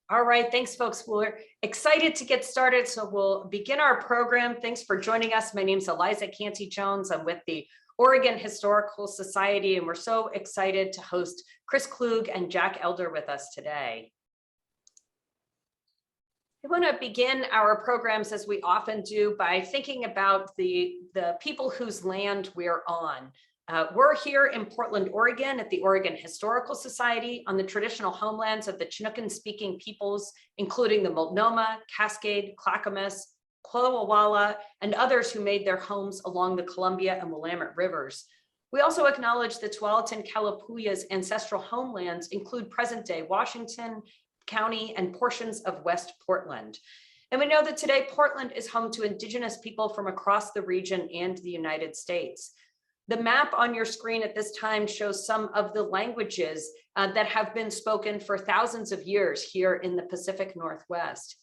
All right, thanks folks. We're excited to get started, so we'll begin our program. Thanks for joining us. My name is Eliza Canty-Jones. I'm with the Oregon Historical Society, and we're so excited to host Chris Klug and Jack Elder with us today. I want to begin our programs, as we often do, by thinking about the people whose land we're on. We're here in Portland, Oregon at the Oregon Historical Society on the traditional homelands of the Chinookan-speaking peoples, including the Multnomah, Cascade, Clackamas, Qualla, and others who made their homes along the Columbia and Willamette rivers. We also acknowledge that Tualatin Kalapuya's ancestral homelands include present-day Washington County and portions of West Portland. And we know that today Portland is home to Indigenous people from across the region and the United States. The map on your screen at this time shows some of the languages that have been spoken for thousands of years here in the Pacific Northwest.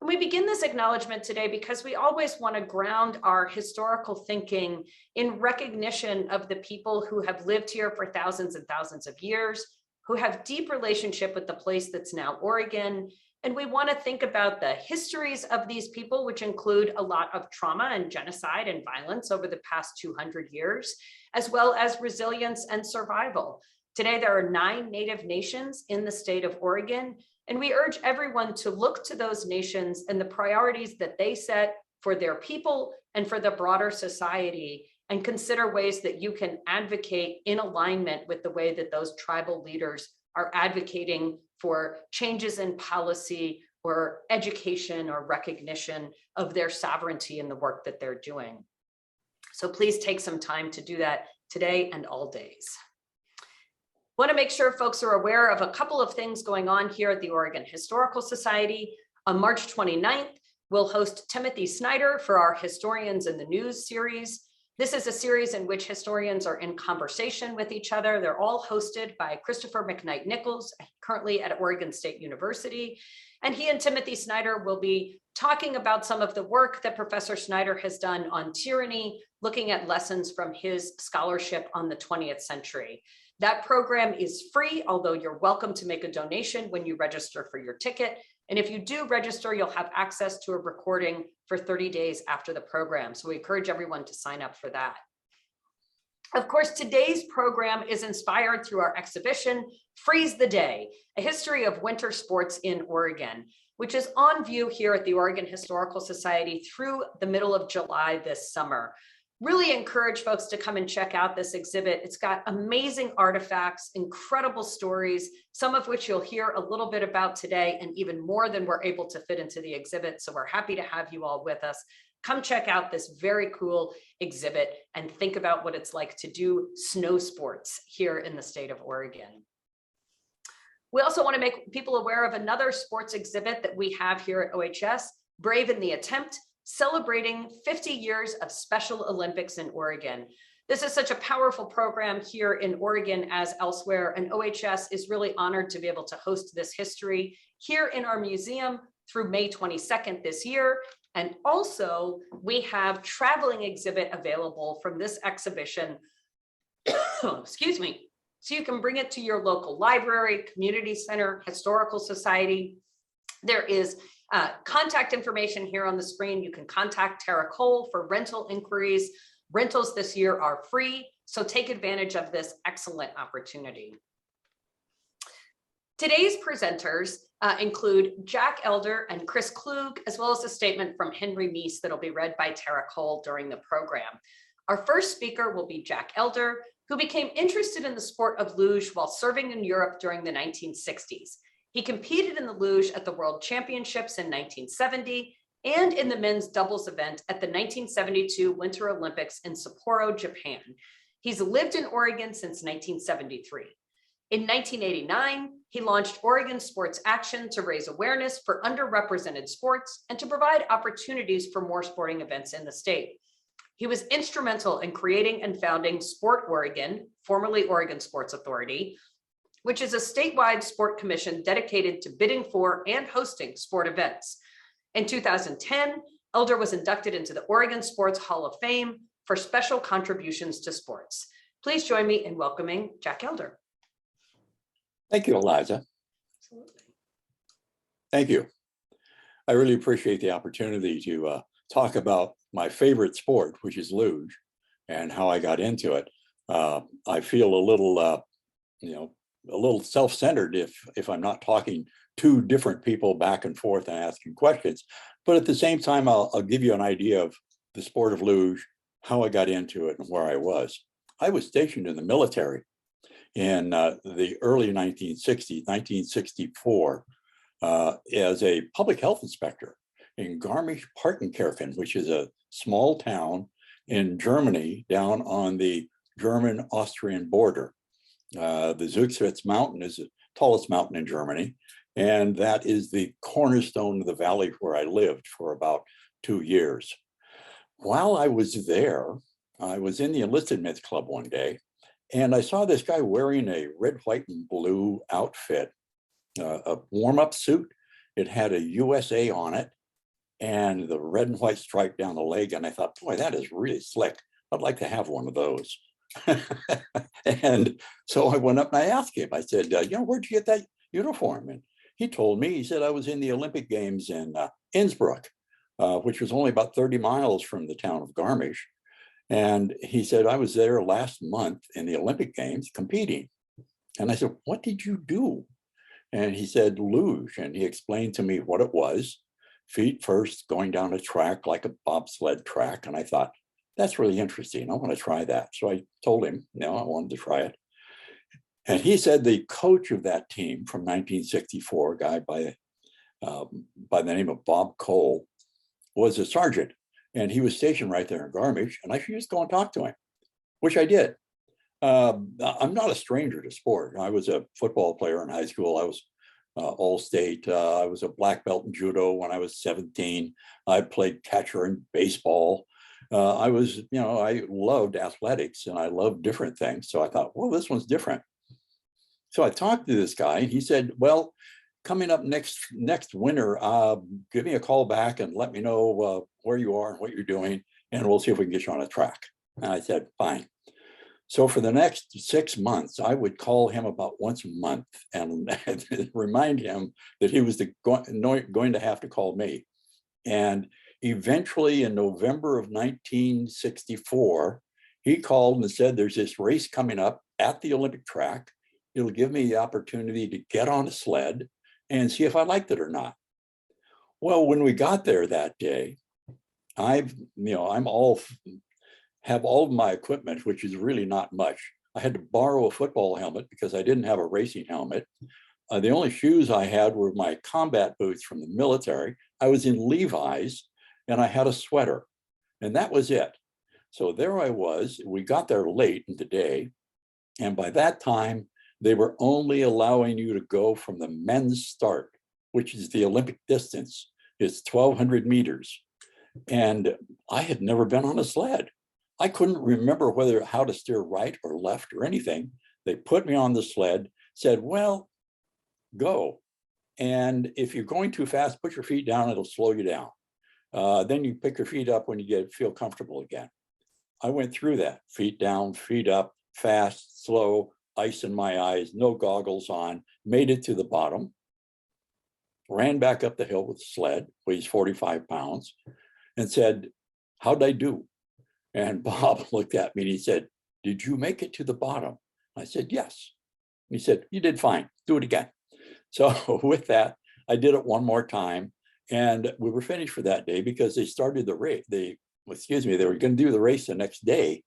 And we begin this acknowledgement today because we always want to ground our historical thinking in recognition of the people who have lived here for thousands and thousands of years, who have deep relationship with the place that's now Oregon. And we want to think about the histories of these people, which include a lot of trauma and genocide and violence over the past 200 years, as well as resilience and survival. Today, there are 9 Native nations in the state of Oregon, and we urge everyone to look to those nations and the priorities that they set for their people and for the broader society, and consider ways that you can advocate in alignment with the way that those tribal leaders are advocating for changes in policy or education or recognition of their sovereignty in the work that they're doing. So please take some time to do that today and all days. Want to make sure folks are aware of a couple of things going on here at the Oregon Historical Society. On March 29th, we'll host Timothy Snyder for our Historians in the News series. This is a series in which historians are in conversation with each other. They're all hosted by Christopher McKnight-Nichols, currently at Oregon State University. And he and Timothy Snyder will be talking about some of the work that Professor Snyder has done on tyranny, looking at lessons from his scholarship on the 20th century. That program is free, although you're welcome to make a donation when you register for your ticket. And if you do register, you'll have access to a recording for 30 days after the program. So we encourage everyone to sign up for that. Of course, today's program is inspired through our exhibition, Freeze the Day, a history of winter sports in Oregon, which is on view here at the Oregon Historical Society through the middle of July this summer. Really encourage folks to come and check out this exhibit. It's got amazing artifacts, incredible stories, some of which you'll hear a little bit about today, and even more than we're able to fit into the exhibit. So we're happy to have you all with us. Come check out this very cool exhibit and think about what it's like to do snow sports here in the state of Oregon. We also want to make people aware of another sports exhibit that we have here at OHS, Brave in the Attempt, celebrating 50 years of Special Olympics in Oregon. This is such a powerful program here in Oregon as elsewhere, and OHS is really honored to be able to host this history here in our museum through May 22nd this year. And also, we have traveling exhibit available from this exhibition, excuse me, so you can bring it to your local library, community center, historical society. There is contact information here on the screen. You can contact Tara Cole for rental inquiries. Rentals this year are free, so take advantage of this excellent opportunity. Today's presenters include Jack Elder and Chris Klug, as well as a statement from Henry Meece that'll be read by Tara Cole during the program. Our first speaker will be Jack Elder, who became interested in the sport of luge while serving in Europe during the 1960s. He competed in the luge at the World Championships in 1970 and in the men's doubles event at the 1972 Winter Olympics in Sapporo, Japan. He's lived in Oregon since 1973. In 1989, he launched Oregon Sports Action to raise awareness for underrepresented sports and to provide opportunities for more sporting events in the state. He was instrumental in creating and founding Sport Oregon, formerly Oregon Sports Authority, which is a statewide sport commission dedicated to bidding for and hosting sport events. In 2010, Elder was inducted into the Oregon Sports Hall of Fame for special contributions to sports. Please join me in welcoming Jack Elder. Thank you, Eliza. Absolutely. Thank you. I really appreciate the opportunity to talk about my favorite sport, which is luge, and how I got into it. I feel a little, a little self-centered if I'm not talking two different people back and forth and asking questions. But at the same time, I'll give you an idea of the sport of luge, how I got into it, and where I was. I was stationed in the military in the early 1960s, 1964, as a public health inspector in Garmisch-Partenkirchen, which is a small town in Germany down on the German-Austrian border. The Zugspitze mountain is the tallest mountain in Germany, and that is the cornerstone of the valley where I lived for about 2 years. While I was there, I was in the enlisted men's club one day, and I saw this guy wearing a red, white, and blue outfit, a warm-up suit. It had a USA on it and the red and white stripe down the leg. And I thought, boy, that is really slick. I'd like to have one of those. And so I went up and I asked him, I said, where'd you get that uniform? And he told me, he said, I was in the Olympic Games in Innsbruck, which was only about 30 miles from the town of Garmisch. And he said, I was there last month in the Olympic Games competing. And I said, what did you do? And he said, luge. And he explained to me what it was. Feet first, going down a track like a bobsled track. And I thought, that's really interesting. I want to try that. So I told him, I wanted to try it. And he said the coach of that team from 1964, a guy by the name of Bob Cole, was a sergeant. And he was stationed right there in Garmisch. And I should just go and talk to him, which I did. I'm not a stranger to sport. I was a football player in high school. I was all-state. I was a black belt in judo when I was 17. I played catcher in baseball. I loved athletics and I loved different things. So I thought, well, this one's different. So I talked to this guy and he said, well, coming up next winter, give me a call back and let me know where you are and what you're doing, and we'll see if we can get you on a track. And I said, fine. So for the next 6 months, I would call him about once a month and remind him that he was going to have to call me. And eventually in November of 1964, he called and said, there's this race coming up at the Olympic track. It'll give me the opportunity to get on a sled and see if I liked it or not. Well, when we got there that day, have all of my equipment, which is really not much. I had to borrow a football helmet because I didn't have a racing helmet. The only shoes I had were my combat boots from the military. I was in Levi's and I had a sweater, and that was it. So there I was. We got there late in the day. And by that time, they were only allowing you to go from the men's start, which is the Olympic distance. It's 1,200 meters. And I had never been on a sled. I couldn't remember how to steer right or left or anything. They put me on the sled, said, well, go. And if you're going too fast, put your feet down, it'll slow you down. Then you pick your feet up when you feel comfortable again. I went through that, feet down, feet up, fast, slow, ice in my eyes, no goggles on, made it to the bottom, ran back up the hill with the sled, weighs 45 pounds, and said, how'd I do? And Bob looked at me and he said, did you make it to the bottom? I said, yes. He said, you did fine, do it again. So with that, I did it one more time and we were finished for that day because they started the race. They were going to do the race the next day.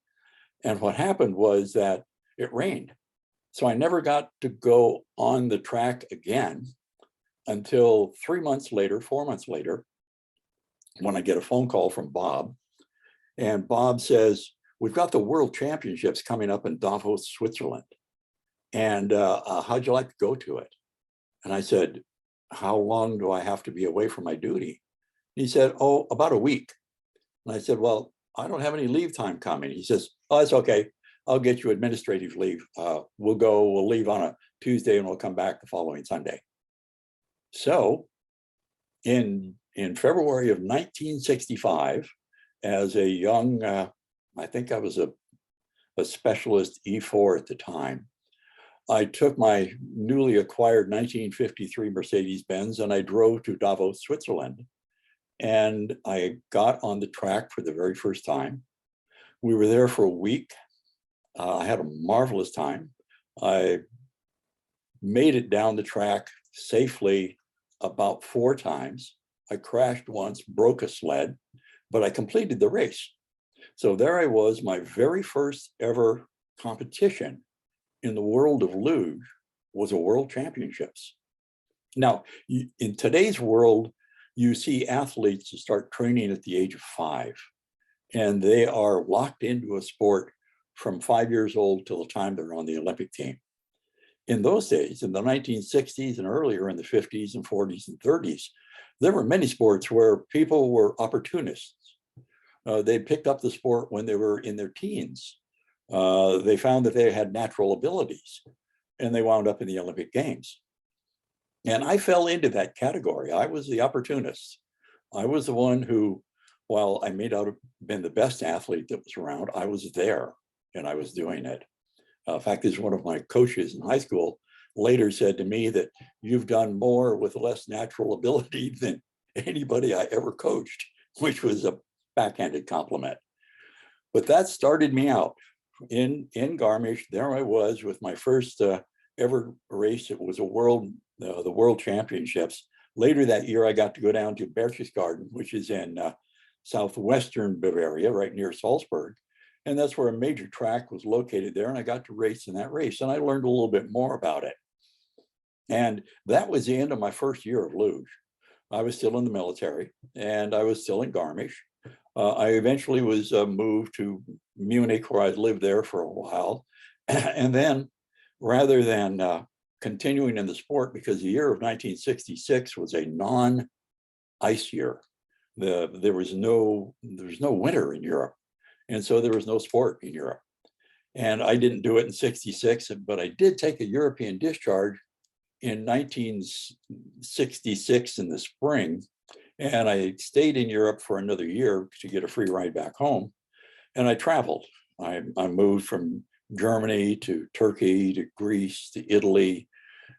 And what happened was that it rained. So I never got to go on the track again until 4 months later, when I get a phone call from Bob. And Bob says, we've got the World Championships coming up in Davos, Switzerland. And how'd you like to go to it? And I said, how long do I have to be away from my duty? He said, oh, about a week. And I said, well, I don't have any leave time coming. He says, oh, that's okay. I'll get you administrative leave. We'll leave on a Tuesday and we'll come back the following Sunday. So in February of 1965, as a young, I think I was a specialist E4 at the time, I took my newly acquired 1953 Mercedes-Benz and I drove to Davos, Switzerland. And I got on the track for the very first time. We were there for a week. I had a marvelous time. I made it down the track safely about 4 times. I crashed once, broke a sled, but I completed the race. So there I was, my very first ever competition in the world of luge was a world championships. Now, in today's world, you see athletes who start training at the age of 5, and they are locked into a sport from 5 years old till the time they're on the Olympic team. In those days, in the 1960s and earlier in the 50s and 40s and 30s, there were many sports where people were opportunists. They picked up the sport when they were in their teens. They found that they had natural abilities and they wound up in the Olympic Games. And I fell into that category. I was the opportunist. I was the one who, while I may not have been the best athlete that was around, I was there and I was doing it. In fact, this is one of my coaches in high school later said to me that you've done more with less natural ability than anybody I ever coached, which was a backhanded compliment. But that started me out in Garmisch. There I was with my first ever race. It was the World Championships. Later that year, I got to go down to Berchtesgaden, which is in southwestern Bavaria, right near Salzburg. And that's where a major track was located there. And I got to race in that race. And I learned a little bit more about it. And that was the end of my first year of luge. I was still in the military and I was still in Garmisch. I eventually was moved to Munich, where I'd lived there for a while. And then rather than continuing in the sport, because the year of 1966 was a non-ice year, there was no winter in Europe. And so there was no sport in Europe. And I didn't do it in 66, but I did take a European discharge in 1966 in the spring. And I stayed in Europe for another year to get a free ride back home. And I traveled. I moved from Germany to Turkey to Greece to Italy,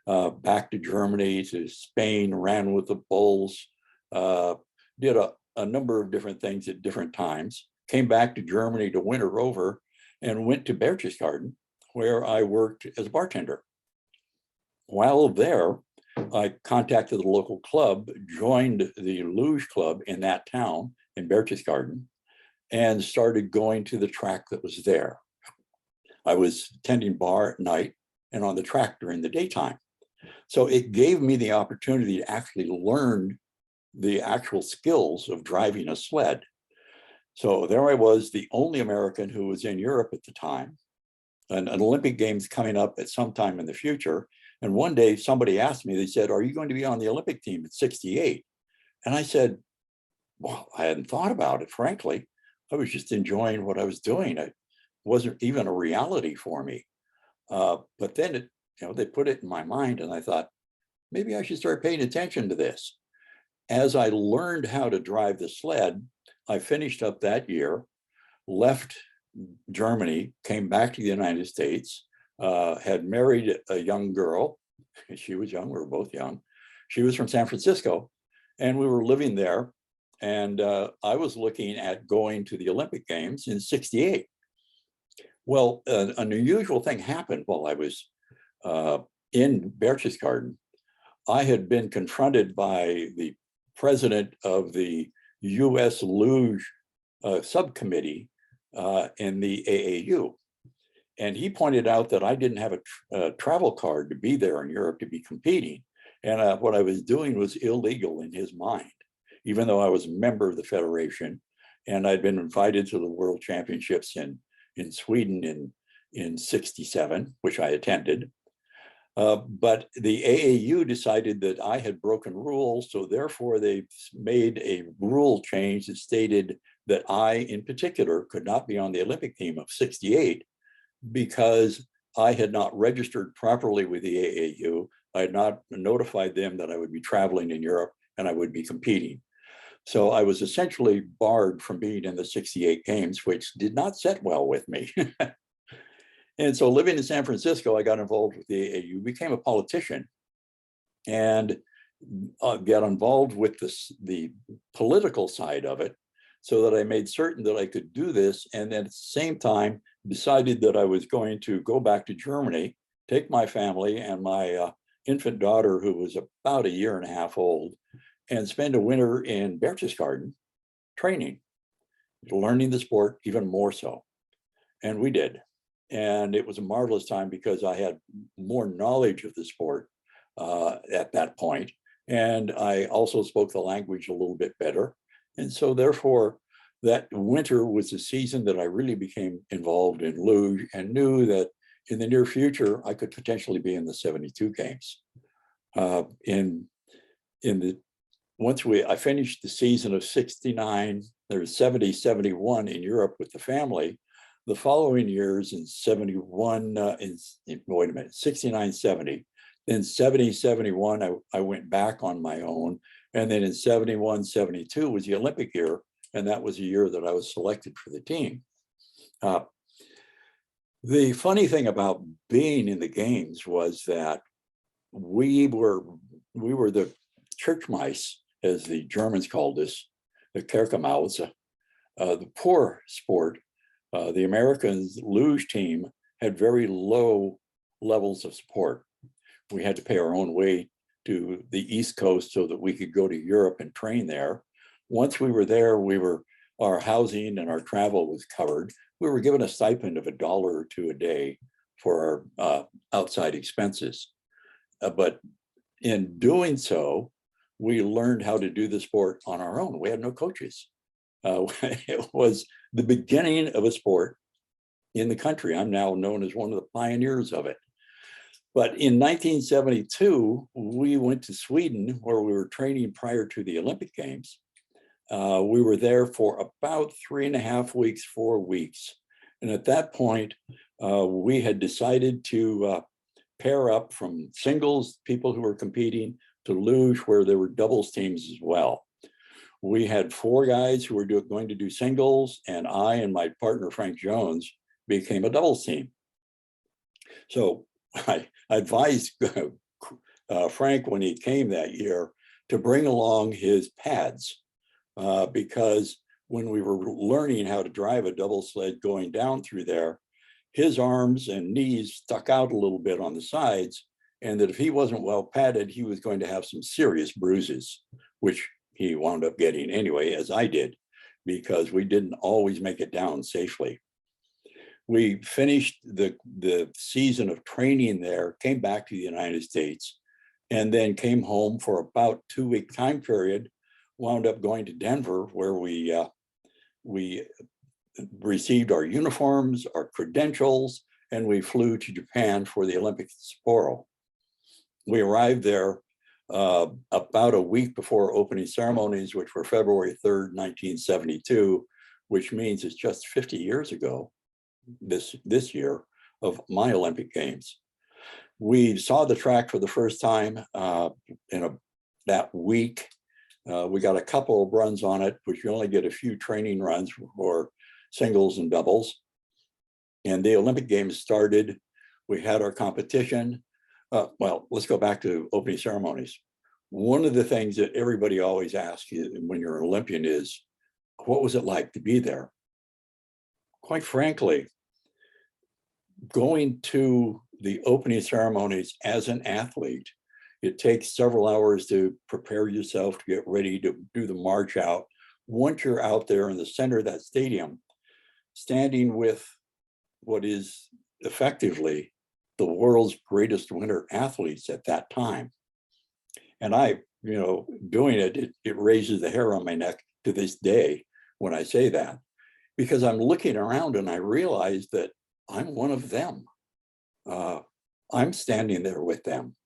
back to Germany to Spain, ran with the bulls, did a number of different things at different times. Came back to Germany to winter over and went to Berchtesgaden, where I worked as a bartender. While there, I contacted the local club, joined the luge club in that town in Berchtesgaden, and started going to the track that was there. I was tending bar at night and on the track during the daytime. So it gave me the opportunity to actually learn the actual skills of driving a sled. So there I was, the only American who was in Europe at the time, an Olympic Games coming up at some time in the future. And one day somebody asked me, they said, "Are you going to be on the Olympic team at 68? And I said, well, I hadn't thought about it, frankly. I was just enjoying what I was doing. It wasn't even a reality for me. But then they put it in my mind and I thought, maybe I should start paying attention to this. As I learned how to drive the sled, I finished up that year, left Germany, came back to the United States, had married a young girl. She was young, we were both young. She was from San Francisco and we were living there. And I was looking at going to the Olympic Games in 68. Well, an unusual thing happened while I was in Berchtesgaden. I had been confronted by the president of the US Luge subcommittee in the AAU. And he pointed out that I didn't have a travel card to be there in Europe to be competing. And what I was doing was illegal in his mind, even though I was a member of the federation and I'd been invited to the World Championships in Sweden in 67, which I attended. But the AAU decided that I had broken rules, so therefore they made a rule change that stated that I, in particular, could not be on the Olympic team of 68 because I had not registered properly with the AAU. I had not notified them that I would be traveling in Europe and I would be competing. So I was essentially barred from being in the 68 games, which did not sit well with me. And so living in San Francisco, I got involved with the AAU, became a politician, and got involved with the political side of it, so that I made certain that I could do this. And then at the same time, decided that I was going to go back to Germany, take my family and my infant daughter, who was about a year and a half old, and spend a winter in Berchtesgaden training, learning the sport even more so. And we did. And it was a marvelous time because I had more knowledge of the sport at that point. And I also spoke the language a little bit better. And so therefore, that winter was the season that I really became involved in luge, and knew that in the near future, I could potentially be in the 72 games. I finished the season of 69, there was 70, 71 in Europe with the family. The following years in 71, wait a minute, 69, 70. Then 70, 71, I went back on my own. And then in 71, 72 was the Olympic year. And that was a year that I was selected for the team. The funny thing about being in the games was that we were the church mice, as the Germans called us, the Kerkermaus, the poor sport. The Americans luge team had very low levels of support. We had to pay our own way to the East Coast so that we could go to Europe and train there. Once we were there, our housing and our travel was covered. We were given a stipend of $1 or $2 a day for our outside expenses. But in doing so, we learned how to do the sport on our own. We had no coaches. It was the beginning of a sport in the country. I'm now known as one of the pioneers of it. But in 1972, we went to Sweden, where we were training prior to the Olympic Games. We were there for about 3.5 weeks, 4 weeks. And at that point, we had decided to pair up from singles, people who were competing, to luge, where there were doubles teams as well. We had 4 guys who were going to do singles, and I and my partner, Frank Jones, became a doubles team. So I advised Frank, when he came that year, to bring along his pads, because when we were learning how to drive a double sled going down through there, his arms and knees stuck out a little bit on the sides, and that if he wasn't well padded, he was going to have some serious bruises, which he wound up getting anyway, as I did, because we didn't always make it down safely. We finished the season of training there, came back to the United States, and then came home for about 2-week time period, wound up going to Denver, where we received our uniforms, our credentials, and we flew to Japan for the Olympic Sapporo. We arrived there about a week before opening ceremonies, which were February 3rd, 1972, which means it's just 50 years ago this year of my Olympic Games. We saw the track for the first time that week. We got a couple of runs on it, which you only get a few training runs for singles and doubles. And the Olympic Games started. We had our competition. Well, let's go back to opening ceremonies. One of the things that everybody always asks you when you're an Olympian is, what was it like to be there? Quite frankly, going to the opening ceremonies as an athlete, it takes several hours to prepare yourself to get ready to do the march out. Once you're out there in the center of that stadium, standing with what is effectively the world's greatest winter athletes at that time. And I, doing it raises the hair on my neck to this day when I say that, because I'm looking around and I realize that I'm one of them. I'm standing there with them.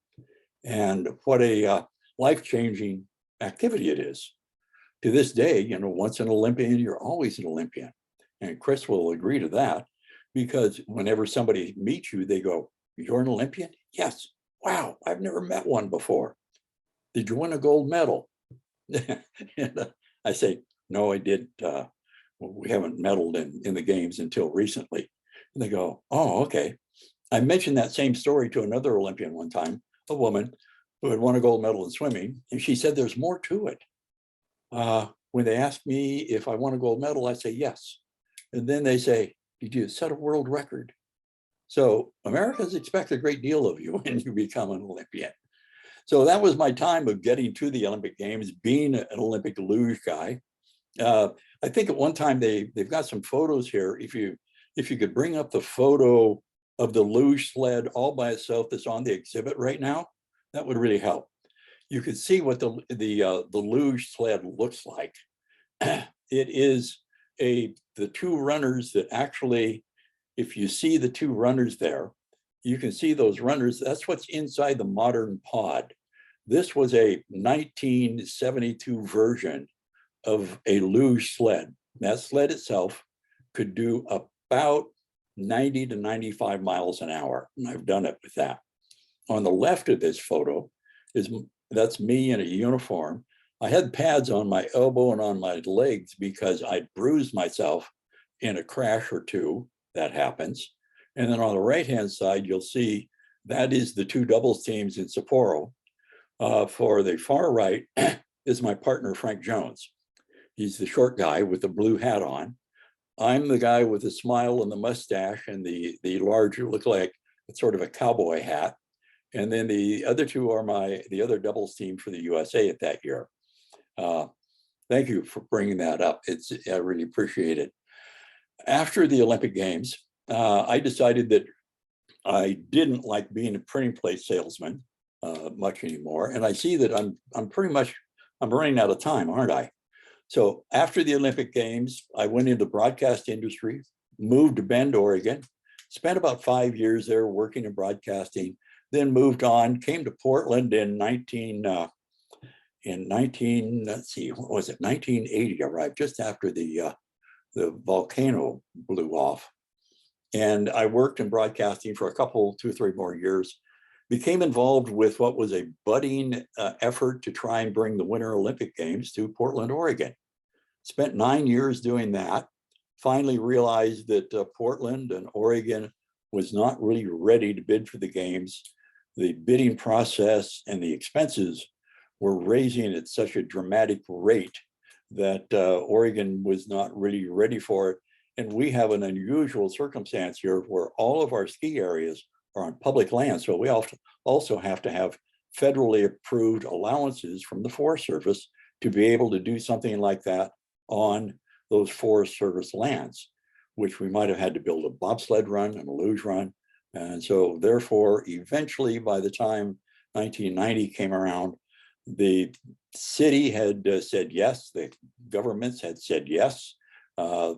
And what a life-changing activity it is. To this day, once an Olympian, you're always an Olympian. And Chris will agree to that, because whenever somebody meets you, they go, "You're an Olympian?" "Yes." "Wow, I've never met one before." "Did you win a gold medal?" And I say, "No, I did. We haven't medaled in the games until recently." And they go, oh, okay. I mentioned that same story to another Olympian one time, a woman who had won a gold medal in swimming. And she said, there's more to it. When they ask me if I won a gold medal, I say yes. And then they say, did you set a world record? So Americans expect a great deal of you when you become an Olympian. So that was my time of getting to the Olympic Games, being an Olympic luge guy. I think at one time they've got some photos here. If you could bring up the photo of the luge sled all by itself that's on the exhibit right now, that would really help. You can see what the luge sled looks like. It is the two runners that actually, if you see the two runners there, you can see those runners. That's what's inside the modern pod. This was a 1972 version of a luge sled. That sled itself could do about 90 to 95 miles an hour. And I've done it with that. On the left of this photo that's me in a uniform. I had pads on my elbow and on my legs because I bruised myself in a crash or two. That happens. And then on the right-hand side, you'll see that is the two doubles teams in Sapporo. For the far right is my partner, Frank Jones. He's the short guy with the blue hat on. I'm the guy with the smile and the mustache and the large, look like it's sort of a cowboy hat. And then the other two are the other doubles team for the USA at that year. Thank you for bringing that up. I really appreciate it. After the Olympic Games, I decided that I didn't like being a printing plate salesman much anymore. And I see that I'm running out of time, aren't I? So after the Olympic Games, I went into the broadcast industry, moved to Bend, Oregon, spent about 5 years there working in broadcasting, then moved on, came to Portland in 1980, arrived just after the volcano blew off. And I worked in broadcasting for 2 or 3 more years, became involved with what was a budding effort to try and bring the Winter Olympic Games to Portland, Oregon. Spent 9 years doing that, finally realized that Portland and Oregon was not really ready to bid for the games. The bidding process and the expenses were raising at such a dramatic rate that Oregon was not really ready for it. And we have an unusual circumstance here where all of our ski areas are on public land. So we also have to have federally approved allowances from the Forest Service to be able to do something like that on those Forest Service lands, which we might have had to build a bobsled run and a luge run. And so therefore, eventually, by the time 1990 came around, the city had said yes, the governments had said yes.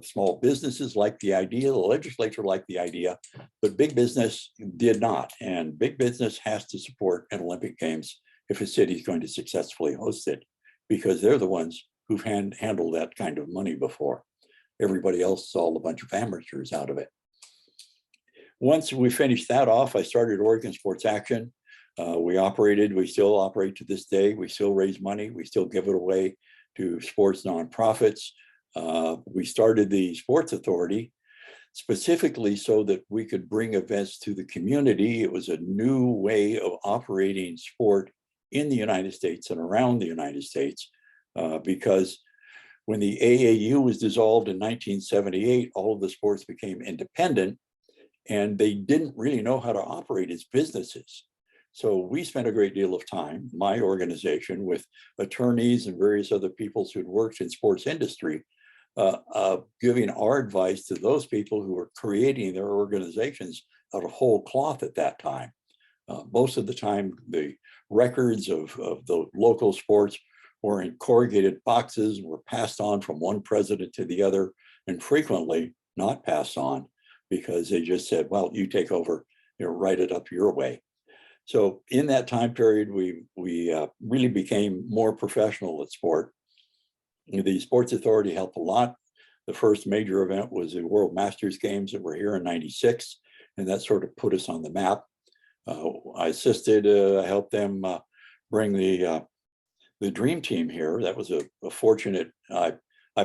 Small businesses liked the idea, the legislature liked the idea, but big business did not. And big business has to support an Olympic Games if a city is going to successfully host it, because they're the ones who've handled that kind of money before. Everybody else saw a bunch of amateurs out of it. Once we finished that off, I started Oregon Sports Action. We still operate to this day. We still raise money. We still give it away to sports nonprofits. We started the Sports Authority specifically so that we could bring events to the community. It was a new way of operating sport in the United States and around the United States, because when the AAU was dissolved in 1978, all of the sports became independent and they didn't really know how to operate as businesses. So we spent a great deal of time, my organization, with attorneys and various other people who'd worked in sports industry, giving our advice to those people who were creating their organizations out of whole cloth at that time. Most of the time, the records of the local sports were in corrugated boxes and were passed on from one president to the other, and frequently not passed on because they just said, well, you take over, write it up your way. So in that time period, we really became more professional at sport. The Sports Authority helped a lot. The first major event was the World Masters Games that were here in '96, and that sort of put us on the map. I assisted, I helped them bring the Dream Team here. That was a fortunate, I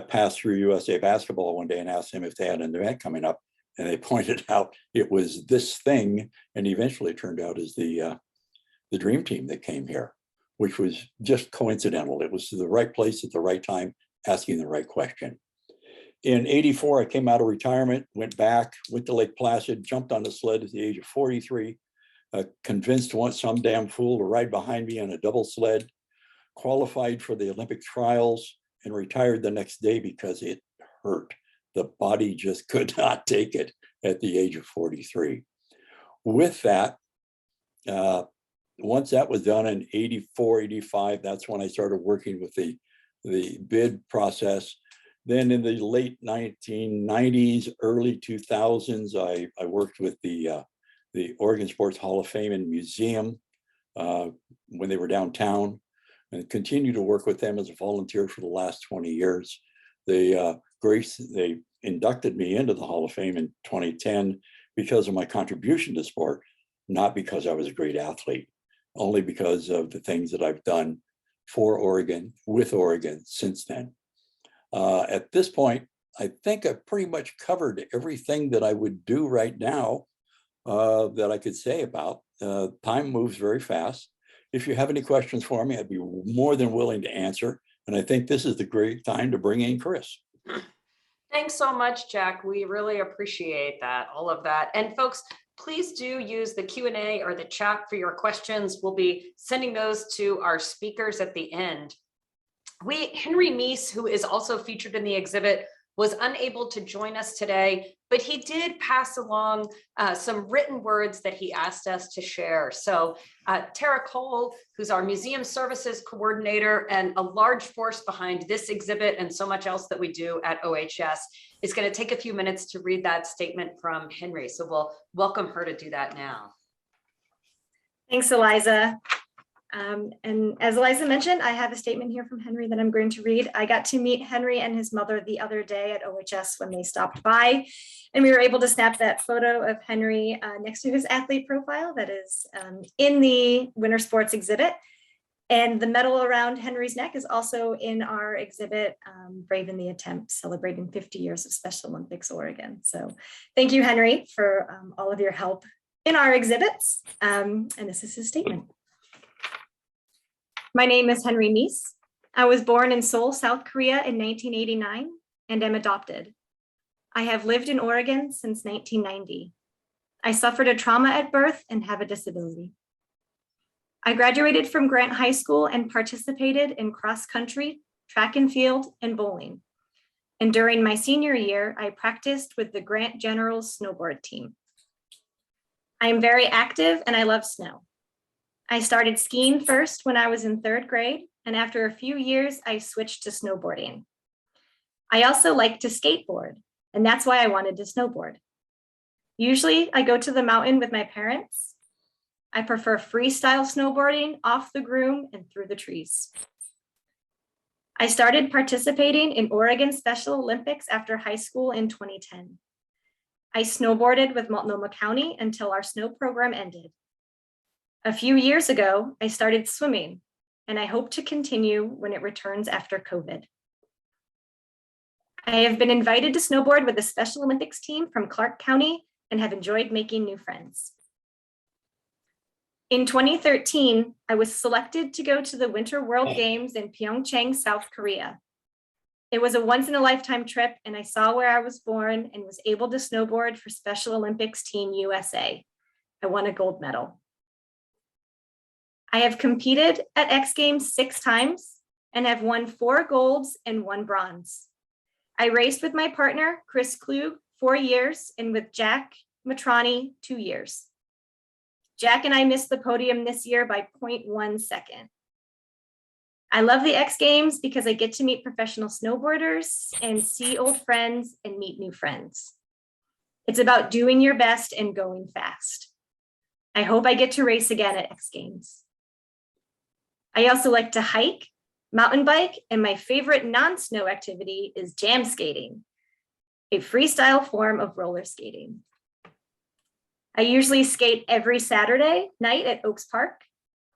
passed through USA Basketball one day and asked them if they had an event coming up. and they pointed out it was this thing, and eventually it turned out as the dream team that came here, which was just coincidental. It was the right place at the right time, asking the right question. In '84, I came out of retirement, went back, went to Lake Placid, jumped on a sled at the age of 43, convinced some damn fool to ride behind me on a double sled, qualified for the Olympic trials, and retired the next day because it hurt. The body just could not take it at the age of 43. With that, once that was done in '84, '85, that's when I started working with the bid process. Then in the late 1990s, early 2000s, I worked with the Oregon Sports Hall of Fame and Museum when they were downtown, and continue to work with them as a volunteer for the last 20 years. They inducted me into the Hall of Fame in 2010 because of my contribution to sport, not because I was a great athlete, only because of the things that I've done for Oregon, with Oregon since then. At this point, I think I've pretty much covered everything that I would do right now that I could say about. Time moves very fast. If you have any questions for me, I'd be more than willing to answer. And I think this is the great time to bring in Chris. Thanks so much, Jack. We really appreciate that, all of that. And folks, please do use the Q&A or the chat for your questions. We'll be sending those to our speakers at the end. Henry Meece, who is also featured in the exhibit, was unable to join us today, but he did pass along some written words that he asked us to share. So Tara Cole, who's our museum services coordinator and a large force behind this exhibit and so much else that we do at OHS, is going to take a few minutes to read that statement from Henry. So we'll welcome her to do that now. Thanks, Eliza. And as Eliza mentioned, I have a statement here from Henry that I'm going to read. I got to meet Henry and his mother the other day at OHS when they stopped by, and we were able to snap that photo of Henry next to his athlete profile that is in the Winter Sports exhibit. And the medal around Henry's neck is also in our exhibit, Brave in the Attempt, celebrating 50 years of Special Olympics Oregon. So thank you, Henry, for all of your help in our exhibits. And this is his statement. My name is Henry Meece. I was born in Seoul, South Korea in 1989 and am adopted. I have lived in Oregon since 1990. I suffered a trauma at birth and have a disability. I graduated from Grant High School and participated in cross country, track and field, and bowling. And during my senior year, I practiced with the Grant Generals snowboard team. I am very active and I love snow. I started skiing first when I was in 3rd grade, and after a few years, I switched to snowboarding. I also like to skateboard, and that's why I wanted to snowboard. Usually, I go to the mountain with my parents. I prefer freestyle snowboarding off the groom and through the trees. I started participating in Oregon Special Olympics after high school in 2010. I snowboarded with Multnomah County until our snow program ended. A few years ago, I started swimming, and I hope to continue when it returns after COVID. I have been invited to snowboard with the Special Olympics team from Clark County and have enjoyed making new friends. In 2013, I was selected to go to the Winter World Games in Pyeongchang, South Korea. It was a once-in-a-lifetime trip, and I saw where I was born and was able to snowboard for Special Olympics Team USA. I won a gold medal. I have competed at X Games 6 times and have won 4 golds and 1 bronze. I raced with my partner, Chris Klug, 4 years, and with Jack Matrani, 2 years. Jack and I missed the podium this year by 0.1 second. I love the X Games because I get to meet professional snowboarders and see old friends and meet new friends. It's about doing your best and going fast. I hope I get to race again at X Games. I also like to hike, mountain bike, and my favorite non-snow activity is jam skating, a freestyle form of roller skating. I usually skate every Saturday night at Oaks Park.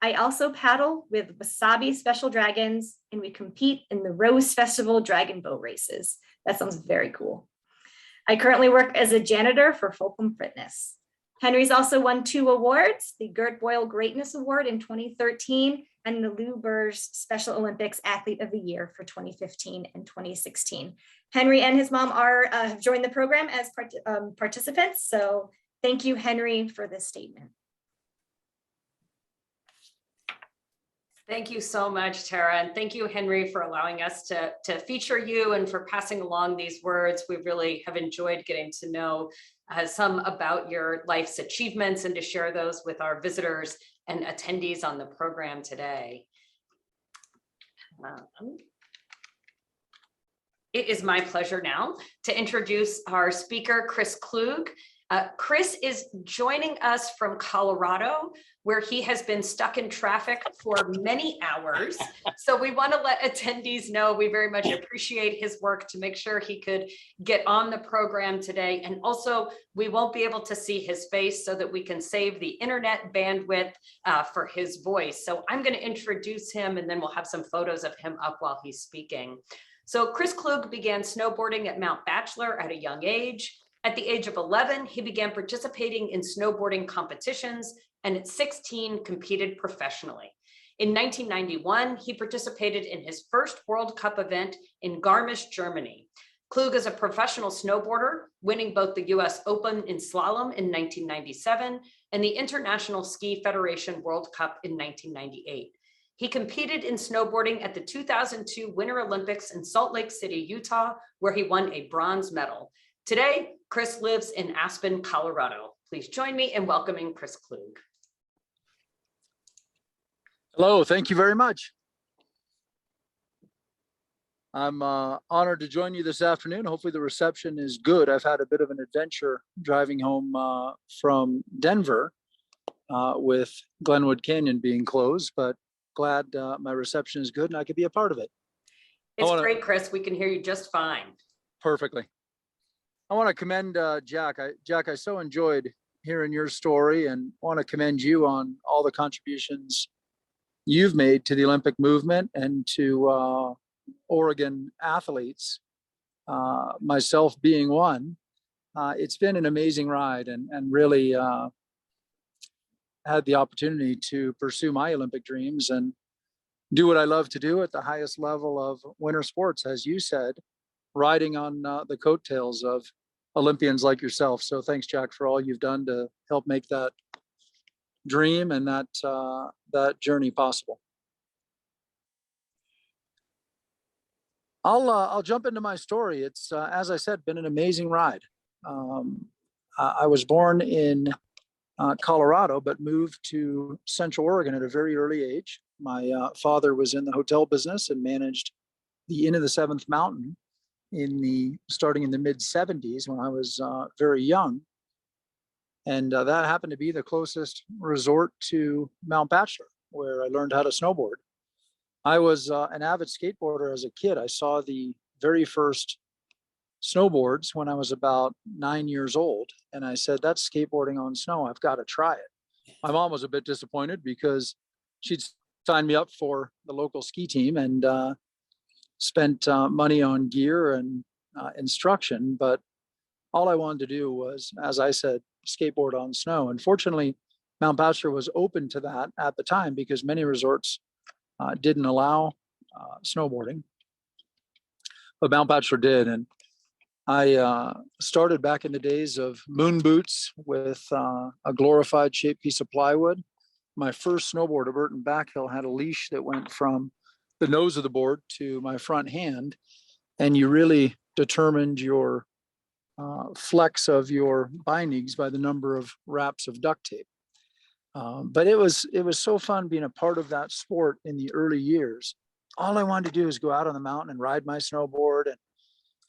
I also paddle with Wasabi Special Dragons, and we compete in the Rose Festival Dragon Boat races. That sounds very cool. I currently work as a janitor for Fulcrum Fitness. Henry's also won 2 awards, the Gert Boyle Greatness Award in 2013 and the Lou Burge Special Olympics Athlete of the Year for 2015 and 2016. Henry and his mom have joined the program as participants. So thank you, Henry, for this statement. Thank you so much, Tara. And thank you, Henry, for allowing us to feature you and for passing along these words. We really have enjoyed getting to know some about your life's achievements and to share those with our visitors and attendees on the program today. It is my pleasure now to introduce our speaker, Chris Klug. Chris is joining us from Colorado, where he has been stuck in traffic for many hours. So we want to let attendees know we very much appreciate his work to make sure he could get on the program today. And also, we won't be able to see his face so that we can save the internet bandwidth for his voice. So I'm going to introduce him, and then we'll have some photos of him up while he's speaking. So Chris Klug began snowboarding at Mount Bachelor at a young age. At the age of 11, he began participating in snowboarding competitions, and at 16, competed professionally. In 1991, he participated in his first World Cup event in Garmisch, Germany. Klug is a professional snowboarder, winning both the US Open in slalom in 1997 and the International Ski Federation World Cup in 1998. He competed in snowboarding at the 2002 Winter Olympics in Salt Lake City, Utah, where he won a bronze medal. Today, Chris lives in Aspen, Colorado. Please join me in welcoming Chris Klug. Hello, thank you very much. I'm honored to join you this afternoon. Hopefully the reception is good. I've had a bit of an adventure driving home from Denver with Glenwood Canyon being closed, but glad my reception is good and I could be a part of it. It's great, Chris. We can hear you just fine. Perfectly. I want to commend Jack. Jack, I so enjoyed hearing your story and want to commend you on all the contributions you've made to the Olympic movement and to Oregon athletes, myself being one. It's been an amazing ride and really had the opportunity to pursue my Olympic dreams and do what I love to do at the highest level of winter sports, as you said, riding on the coattails of Olympians like yourself. So thanks, Jack, for all you've done to help make that dream and that journey possible. I'll jump into my story. It's as I said, been an amazing ride. I was born in Colorado, but moved to Central Oregon at a very early age. My father was in the hotel business and managed the Inn of the Seventh Mountain starting in the mid 70s when I was very young. And that happened to be the closest resort to Mount Bachelor, where I learned how to snowboard. I was an avid skateboarder as a kid. I saw the very first snowboards when I was about 9 years old. And I said, that's skateboarding on snow. I've got to try it. My mom was a bit disappointed because she'd signed me up for the local ski team and spent money on gear and instruction. But all I wanted to do was, as I said, skateboard on snow. And fortunately, Mount Bachelor was open to that at the time because many resorts didn't allow snowboarding. But Mount Bachelor did. And I started back in the days of moon boots with a glorified shaped piece of plywood. My first snowboard, a Burton Backhill, had a leash that went from the nose of the board to my front hand. And you really determined your flex of your bindings by the number of wraps of duct tape. But it was so fun being a part of that sport in the early years. All I wanted to do is go out on the mountain and ride my snowboard and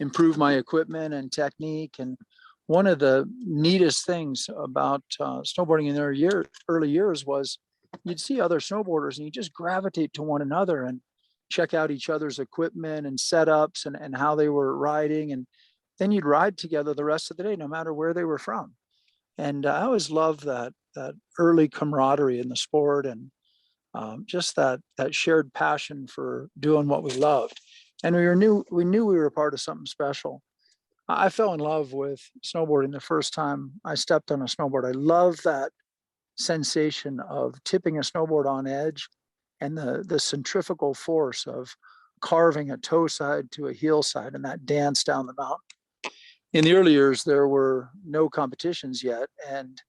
improve my equipment and technique. And one of the neatest things about snowboarding in their early years was you'd see other snowboarders and you just gravitate to one another and check out each other's equipment and setups and how they were riding. And then you'd ride together the rest of the day, no matter where they were from. And I always loved that early camaraderie in the sport and just that shared passion for doing what we loved. And we knew we were a part of something special. I fell in love with snowboarding the first time I stepped on a snowboard. I love that sensation of tipping a snowboard on edge and the centrifugal force of carving a toe side to a heel side and that dance down the mountain. In the early years, there were no competitions yet. And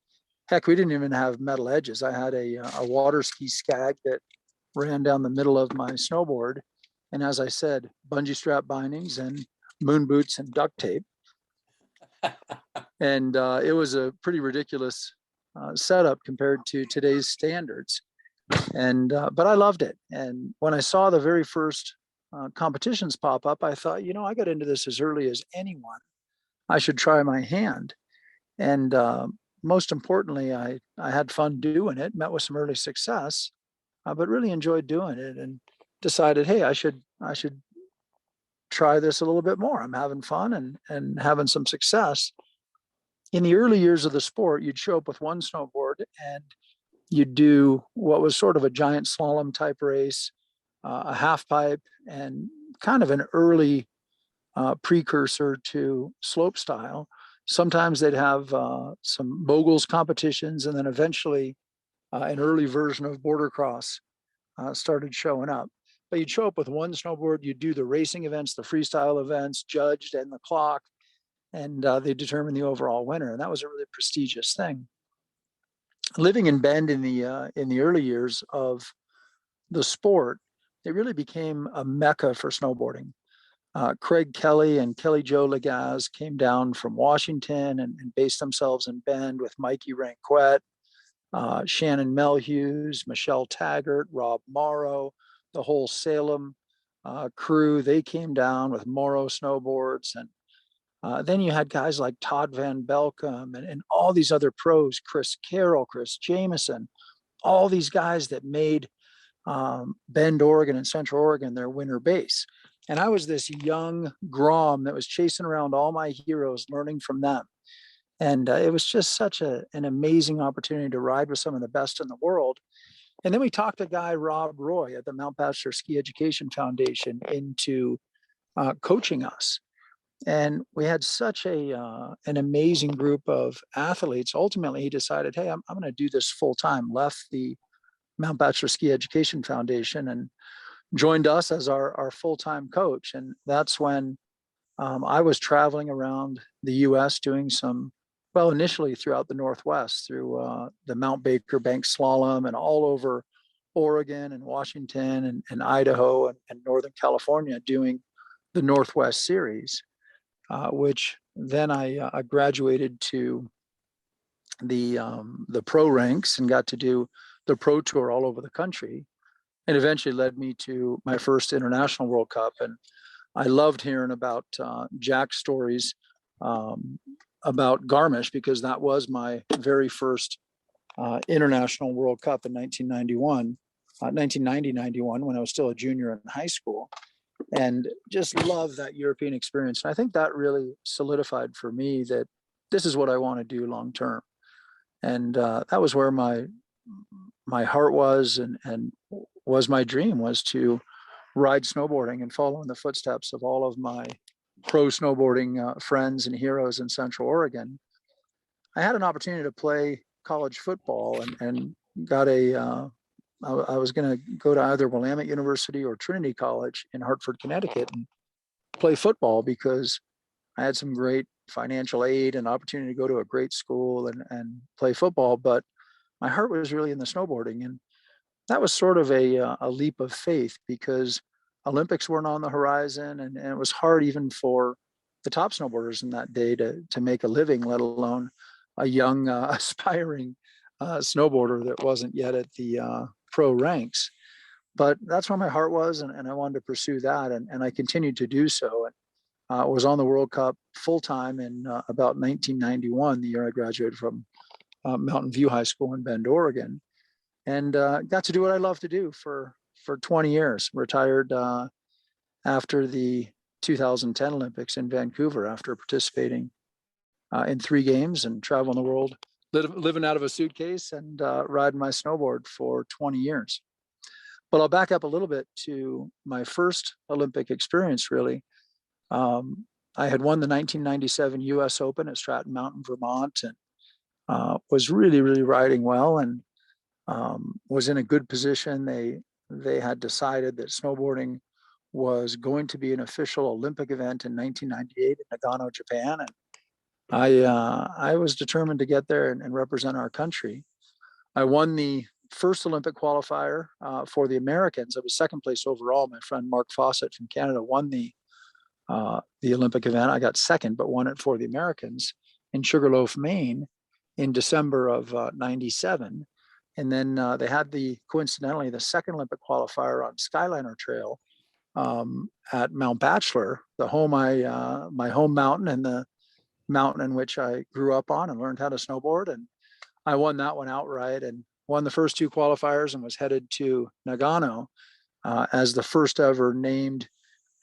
heck, we didn't even have metal edges. I had a water ski skag that ran down the middle of my snowboard. And as I said, bungee strap bindings and moon boots and duct tape. And it was a pretty ridiculous setup compared to today's standards. And but I loved it. And when I saw the very first competitions pop up, I thought, you know, I got into this as early as anyone. I should try my hand. And most importantly, I had fun doing it, met with some early success, but really enjoyed doing it and decided, hey, I should try this a little bit more. I'm having fun and having some success. In the early years of the sport, you'd show up with one snowboard and you'd do what was sort of a giant slalom type race, a half pipe, and kind of an early precursor to slope style. Sometimes they'd have some moguls competitions, and then eventually an early version of border cross started showing up. But you'd show up with one snowboard, you'd do the racing events, the freestyle events, judged and the clock, and they determined the overall winner. And that was a really prestigious thing. Living in Bend in the early years of the sport, it really became a mecca for snowboarding. Craig Kelly and Kelly Joe Legaz came down from Washington and based themselves in Bend with Mikey Ranquette, Shannon Melhuse, Michelle Taggart, Rob Morrow, the whole Salem crew. They came down with Morrow snowboards. And then you had guys like Todd Van Belkom and all these other pros, Chris Carroll, Chris Jameson, all these guys that made Bend, Oregon and Central Oregon their winter base. And I was this young Grom that was chasing around all my heroes, learning from them. And it was just such an amazing opportunity to ride with some of the best in the world. And then we talked a guy, Rob Roy at the Mount Bachelor Ski Education Foundation, into coaching us. And we had such an amazing group of athletes. Ultimately, he decided, hey, I'm going to do this full time, left the Mount Bachelor Ski Education Foundation and joined us as our full-time coach. And that's when I was traveling around the US doing some, well, initially throughout the Northwest, through the Mount Baker Bank Slalom and all over Oregon and Washington and Idaho and Northern California, doing the Northwest Series, which then I graduated to the pro ranks and got to do the pro tour all over the country. And eventually led me to my first International World Cup. And I loved hearing about Jack's stories about Garmisch, because that was my very first International World Cup in 1990-91, when I was still a junior in high school. And just love that European experience. And I think that really solidified for me that this is what I want to do long term. And that was where my heart was and was my dream, was to ride snowboarding and follow in the footsteps of all of my pro snowboarding friends and heroes in Central Oregon. I had an opportunity to play college football and got I was going to go to either Willamette University or Trinity College in Hartford, Connecticut, and play football because I had some great financial aid and opportunity to go to a great school and play football. But my heart was really in the snowboarding. And that was sort of a leap of faith, because Olympics weren't on the horizon, and it was hard even for the top snowboarders in that day to make a living, let alone a young aspiring snowboarder that wasn't yet at the pro ranks. But that's where my heart was, and I wanted to pursue that, and I continued to do so. And was on the World Cup full time in about 1991, the year I graduated from Mountain View High School in Bend, Oregon, and got to do what I love to do for 20 years. Retired after the 2010 Olympics in Vancouver after participating in 3 games and traveling the world, living out of a suitcase and riding my snowboard for 20 years. But I'll back up a little bit to my first Olympic experience, really. I had won the 1997 US Open at Stratton Mountain, Vermont, and was really, really riding well, and was in a good position. They had decided that snowboarding was going to be an official Olympic event in 1998 in Nagano, Japan, and I was determined to get there and represent our country. I won the first Olympic qualifier for the Americans. I was second place overall. My friend Mark Fawcett from Canada won the Olympic event. I got second, but won it for the Americans in Sugarloaf, Maine, in December of '97. And then they had coincidentally, the second Olympic qualifier on Skyliner Trail at Mount Bachelor, my home mountain and the mountain in which I grew up on and learned how to snowboard. And I won that one outright and won the first two qualifiers and was headed to Nagano as the first ever named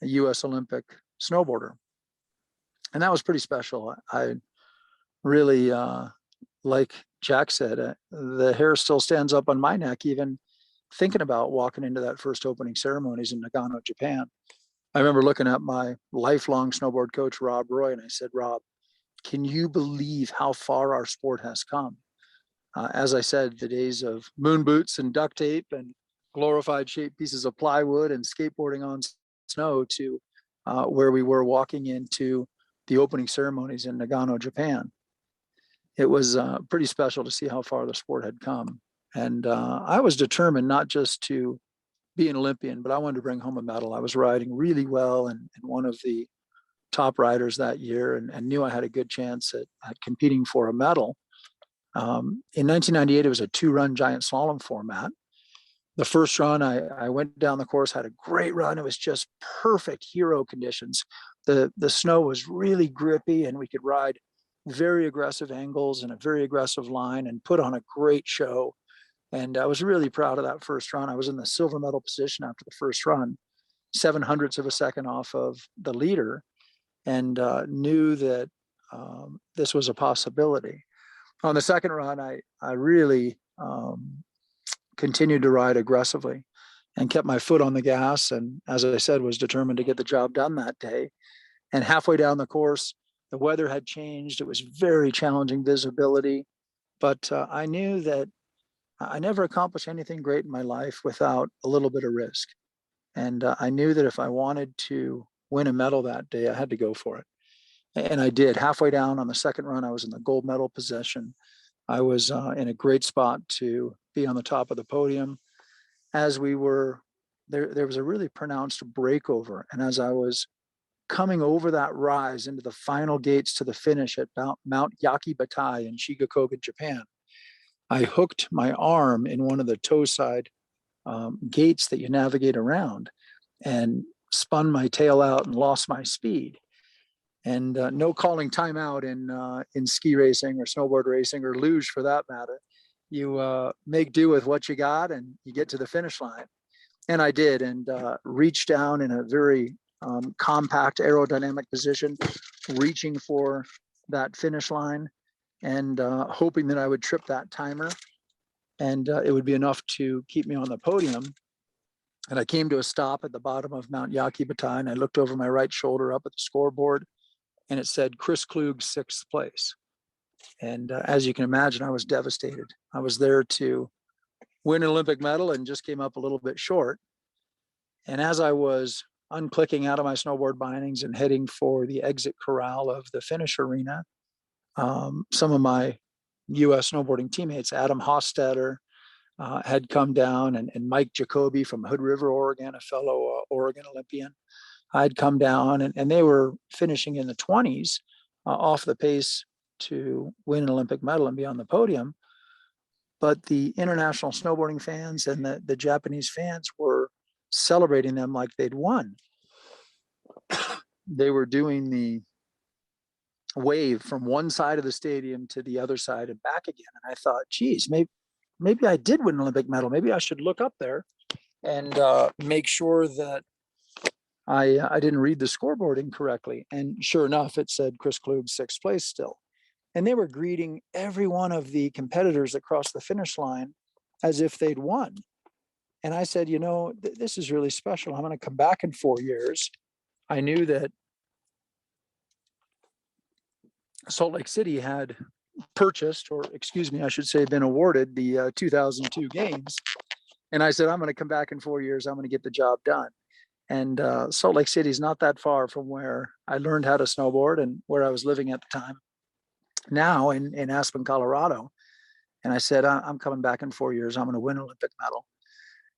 U.S. Olympic snowboarder. And that was pretty special. I really, like Jack said, the hair still stands up on my neck, even thinking about walking into that first opening ceremonies in Nagano, Japan. I remember looking at my lifelong snowboard coach, Rob Roy, and I said, Rob, can you believe how far our sport has come? As I said, the days of moon boots and duct tape and glorified shaped pieces of plywood and skateboarding on snow to where we were walking into the opening ceremonies in Nagano, Japan. It was pretty special to see how far the sport had come. And I was determined not just to be an Olympian, but I wanted to bring home a medal. I was riding really well and one of the top riders that year and knew I had a good chance at competing for a medal. In 1998, it was a 2-run giant slalom format. The first run, I went down the course, had a great run. It was just perfect hero conditions. The snow was really grippy and we could ride very aggressive angles and a very aggressive line and put on a great show. And I was really proud of that first run. I was in the silver medal position after the first run, 0.07 of a second off of the leader, and knew that this was a possibility. On the second run, I really continued to ride aggressively and kept my foot on the gas. And as I said, was determined to get the job done that day. And halfway down the course, the weather had changed. It was very challenging visibility, but I knew that I never accomplished anything great in my life without a little bit of risk. And I knew that if I wanted to win a medal that day, I had to go for it. And I did. Halfway down on the second run, I was in the gold medal position. I was in a great spot to be on the top of the podium. As we were, there was a really pronounced breakover. And as I was coming over that rise into the final gates to the finish at Mount Yakibatai in Shigakoga, Japan, I hooked my arm in one of the toe side gates that you navigate around and spun my tail out and lost my speed. And no calling timeout in ski racing or snowboard racing or luge for that matter. You make do with what you got and you get to the finish line. And I did, and reached down in a very compact aerodynamic position, reaching for that finish line and hoping that I would trip that timer and it would be enough to keep me on the podium. And I came to a stop at the bottom of Mount Yakibatai and I looked over my right shoulder up at the scoreboard and it said Chris Klug, 6th place. And as you can imagine, I was devastated. I was there to win an Olympic medal and just came up a little bit short. And as I was unclicking out of my snowboard bindings and heading for the exit corral of the finish arena, some of my U.S. snowboarding teammates, Adam Hostetter, had come down, and Mike Jacoby from Hood River, Oregon, a fellow Oregon Olympian, I'd come down, and they were finishing in the 20s off the pace to win an Olympic medal and be on the podium. But the international snowboarding fans and the Japanese fans were celebrating them like they'd won. They were doing the wave from one side of the stadium to the other side and back again. And I thought, geez, maybe I did win an Olympic medal. Maybe I should look up there and make sure that I didn't read the scoreboard incorrectly. And sure enough, it said Chris Klug, 6th place still. And they were greeting every one of the competitors across the finish line as if they'd won. And I said, this is really special. I'm going to come back in 4 years. I knew that Salt Lake City had purchased, or excuse me, I should say, been awarded the 2002 games. And I said, I'm going to come back in 4 years. I'm going to get the job done. And Salt Lake City is not that far from where I learned how to snowboard and where I was living at the time, now in Aspen, Colorado. And I said, I'm coming back in 4 years. I'm going to win an Olympic medal.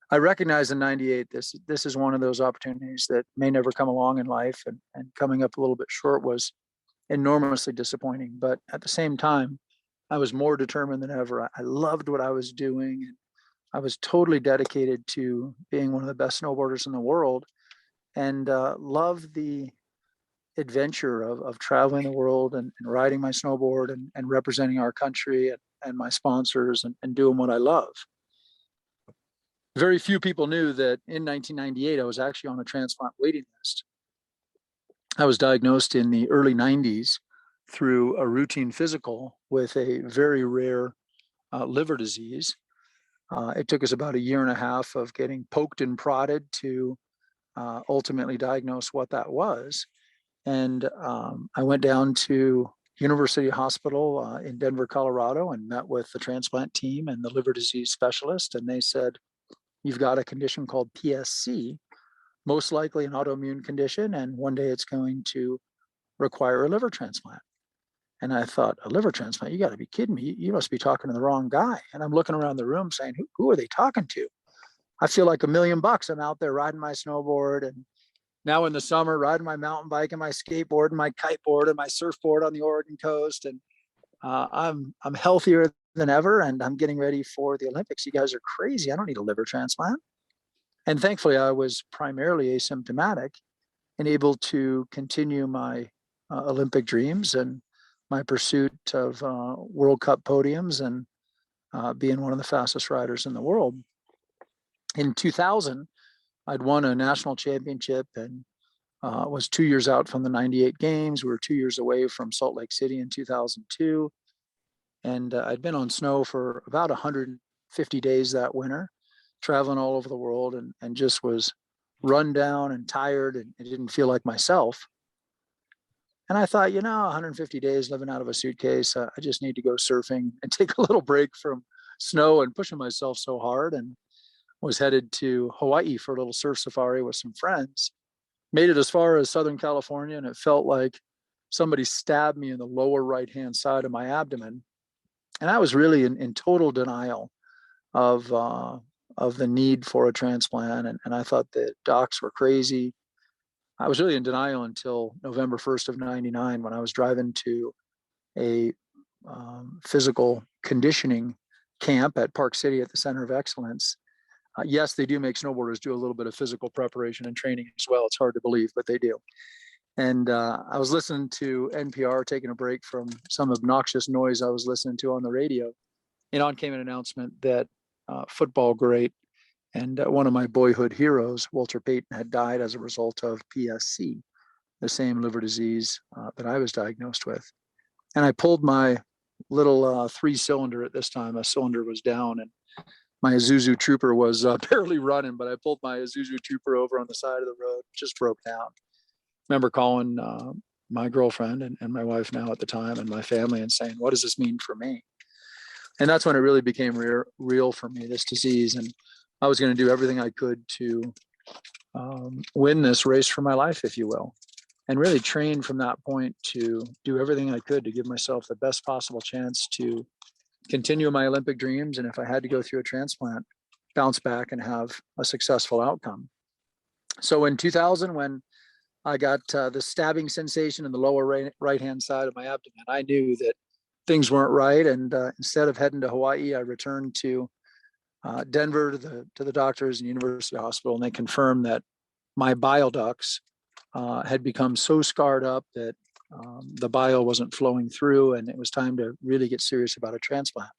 I recognized in 98, this is one of those opportunities that may never come along in life. And coming up a little bit short was enormously disappointing. But at the same time, I was more determined than ever. I loved what I was doing. I was totally dedicated to being one of the best snowboarders in the world, and loved the adventure of traveling the world and riding my snowboard and representing our country and my sponsors and doing what I love. Very few people knew that in 1998, I was actually on a transplant waiting list. I was diagnosed in the early 90s through a routine physical with a very rare liver disease. It took us about a year and a half of getting poked and prodded to ultimately diagnose what that was. And I went down to University Hospital in Denver, Colorado, and met with the transplant team and the liver disease specialist. And they said, you've got a condition called PSC, most likely an autoimmune condition, and one day it's going to require a liver transplant. And I thought, a liver transplant? You got to be kidding me. You must be talking to the wrong guy. And I'm looking around the room saying, who are they talking to? I feel like $1 million. I'm out there riding my snowboard, and now in the summer, riding my mountain bike and my skateboard and my kiteboard and my surfboard on the Oregon coast. And I'm healthier than ever, and I'm getting ready for the Olympics. You guys are crazy. I don't need a liver transplant. And thankfully, I was primarily asymptomatic and able to continue my Olympic dreams and my pursuit of World Cup podiums and being one of the fastest riders in the world. In 2000, I'd won a national championship and was 2 years out from the 98 games. We were 2 years away from Salt Lake City in 2002. And I'd been on snow for about 150 days that winter, traveling all over the world, and just was run down and tired, and it didn't feel like myself. And I thought, 150 days living out of a suitcase, I just need to go surfing and take a little break from snow and pushing myself so hard, and was headed to Hawaii for a little surf safari with some friends. Made it as far as Southern California, and it felt like somebody stabbed me in the lower right-hand side of my abdomen. And I was really in total denial of the need for a transplant. And I thought the docs were crazy. I was really in denial until November 1st of 99, when I was driving to a physical conditioning camp at Park City at the Center of Excellence. Yes, they do make snowboarders do a little bit of physical preparation and training as well. It's hard to believe, but they do. And I was listening to NPR, taking a break from some obnoxious noise I was listening to on the radio. And on came an announcement that football great and one of my boyhood heroes, Walter Payton, had died as a result of PSC, the same liver disease that I was diagnosed with. And I pulled my little 3-cylinder at this time. A cylinder was down, and my Isuzu Trooper was barely running, but I pulled my Isuzu Trooper over on the side of the road, just broke down. Remember calling my girlfriend and my wife now at the time and my family and saying, what does this mean for me? And that's when it really became real for me, this disease. And I was going to do everything I could to win this race for my life, if you will, and really train from that point to do everything I could to give myself the best possible chance to continue my Olympic dreams. And if I had to go through a transplant, bounce back and have a successful outcome. So in 2000, when I got the stabbing sensation in the lower right-hand side of my abdomen, I knew that things weren't right. And instead of heading to Hawaii, I returned to Denver to the doctors and University Hospital, and they confirmed that my bile ducts had become so scarred up that the bile wasn't flowing through, and it was time to really get serious about a transplant.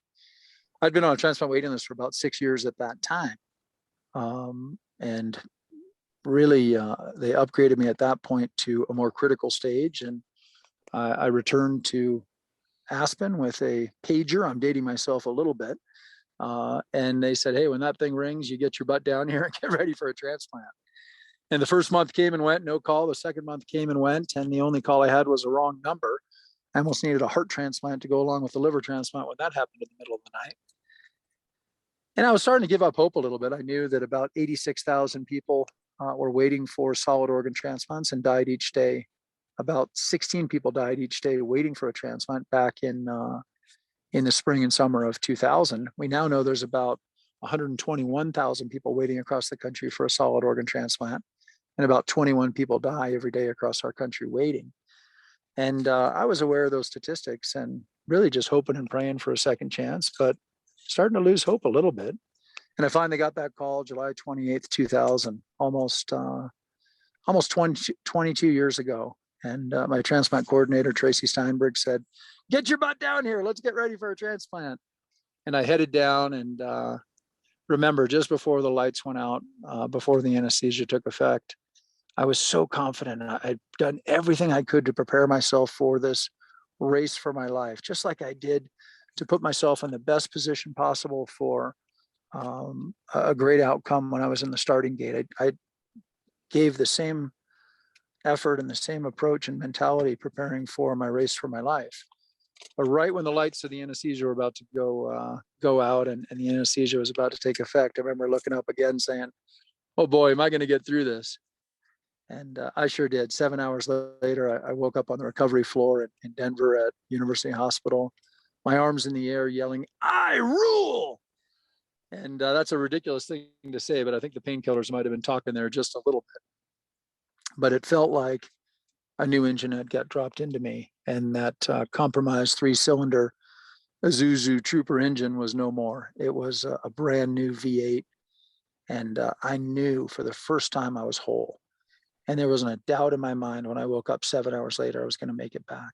I'd been on a transplant waiting list for about 6 years at that time. And really, they upgraded me at that point to a more critical stage. And I returned to Aspen with a pager. I'm dating myself a little bit. And they said, hey, when that thing rings, you get your butt down here and get ready for a transplant. And the first month came and went, no call. The second month came and went, and the only call I had was a wrong number. I almost needed a heart transplant to go along with the liver transplant when that happened in the middle of the night. And I was starting to give up hope a little bit. I knew that about 86,000 people were waiting for solid organ transplants and died each day. About 16 people died each day waiting for a transplant back in the spring and summer of 2000. We now know there's about 121,000 people waiting across the country for a solid organ transplant, and about 21 people die every day across our country waiting. And I was aware of those statistics and really just hoping and praying for a second chance, but starting to lose hope a little bit. And I finally got that call July 28th, 2000, almost 22 years ago. And my transplant coordinator, Tracy Steinberg, said, "Get your butt down here. Let's get ready for a transplant." And I headed down, and remember, just before the lights went out, before the anesthesia took effect, I was so confident. I'd done everything I could to prepare myself for this race for my life, just like I did to put myself in the best position possible for a great outcome when I was in the starting gate. I gave the same effort and the same approach and mentality preparing for my race for my life. But right when the lights of the anesthesia were about to go out and the anesthesia was about to take effect, I remember looking up again saying, "Oh boy, am I going to get through this?" And I sure did. 7 hours later, I woke up on the recovery floor in Denver at University Hospital, my arms in the air yelling, "I rule!" And that's a ridiculous thing to say, but I think the painkillers might have been talking there just a little bit. But it felt like a new engine had got dropped into me, and that compromised 3-cylinder Isuzu Trooper engine was no more. It was a brand new V8, and I knew for the first time I was whole. And there wasn't a doubt in my mind when I woke up 7 hours later, I was going to make it back.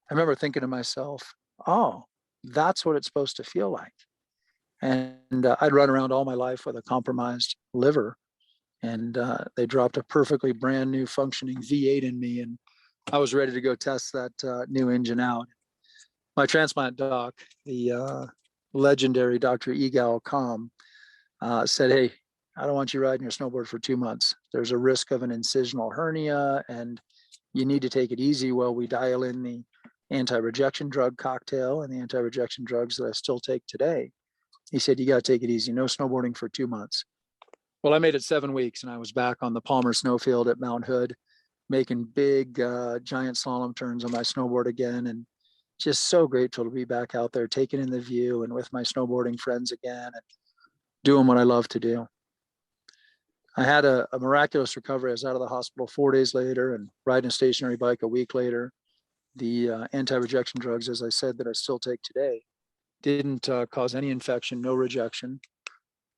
I remember thinking to myself, "Oh, that's what it's supposed to feel like." And I'd run around all my life with a compromised liver, and they dropped a perfectly brand new functioning V8 in me, and I was ready to go test that new engine out. My transplant doc, the legendary Dr. Egal Com, said, "Hey, I don't want you riding your snowboard for 2 months. There's a risk of an incisional hernia, and you need to take it easy while we dial in the anti-rejection drug cocktail and the anti-rejection drugs that I still take today." He said, "You got to take it easy. No snowboarding for 2 months." Well, I made it 7 weeks, and I was back on the Palmer Snowfield at Mount Hood, making big, giant slalom turns on my snowboard again, and just so grateful to be back out there, taking in the view and with my snowboarding friends again, and doing what I love to do. I had a miraculous recovery. I was out of the hospital 4 days later and riding a stationary bike a week later. The anti-rejection drugs, as I said, that I still take today, didn't cause any infection, no rejection.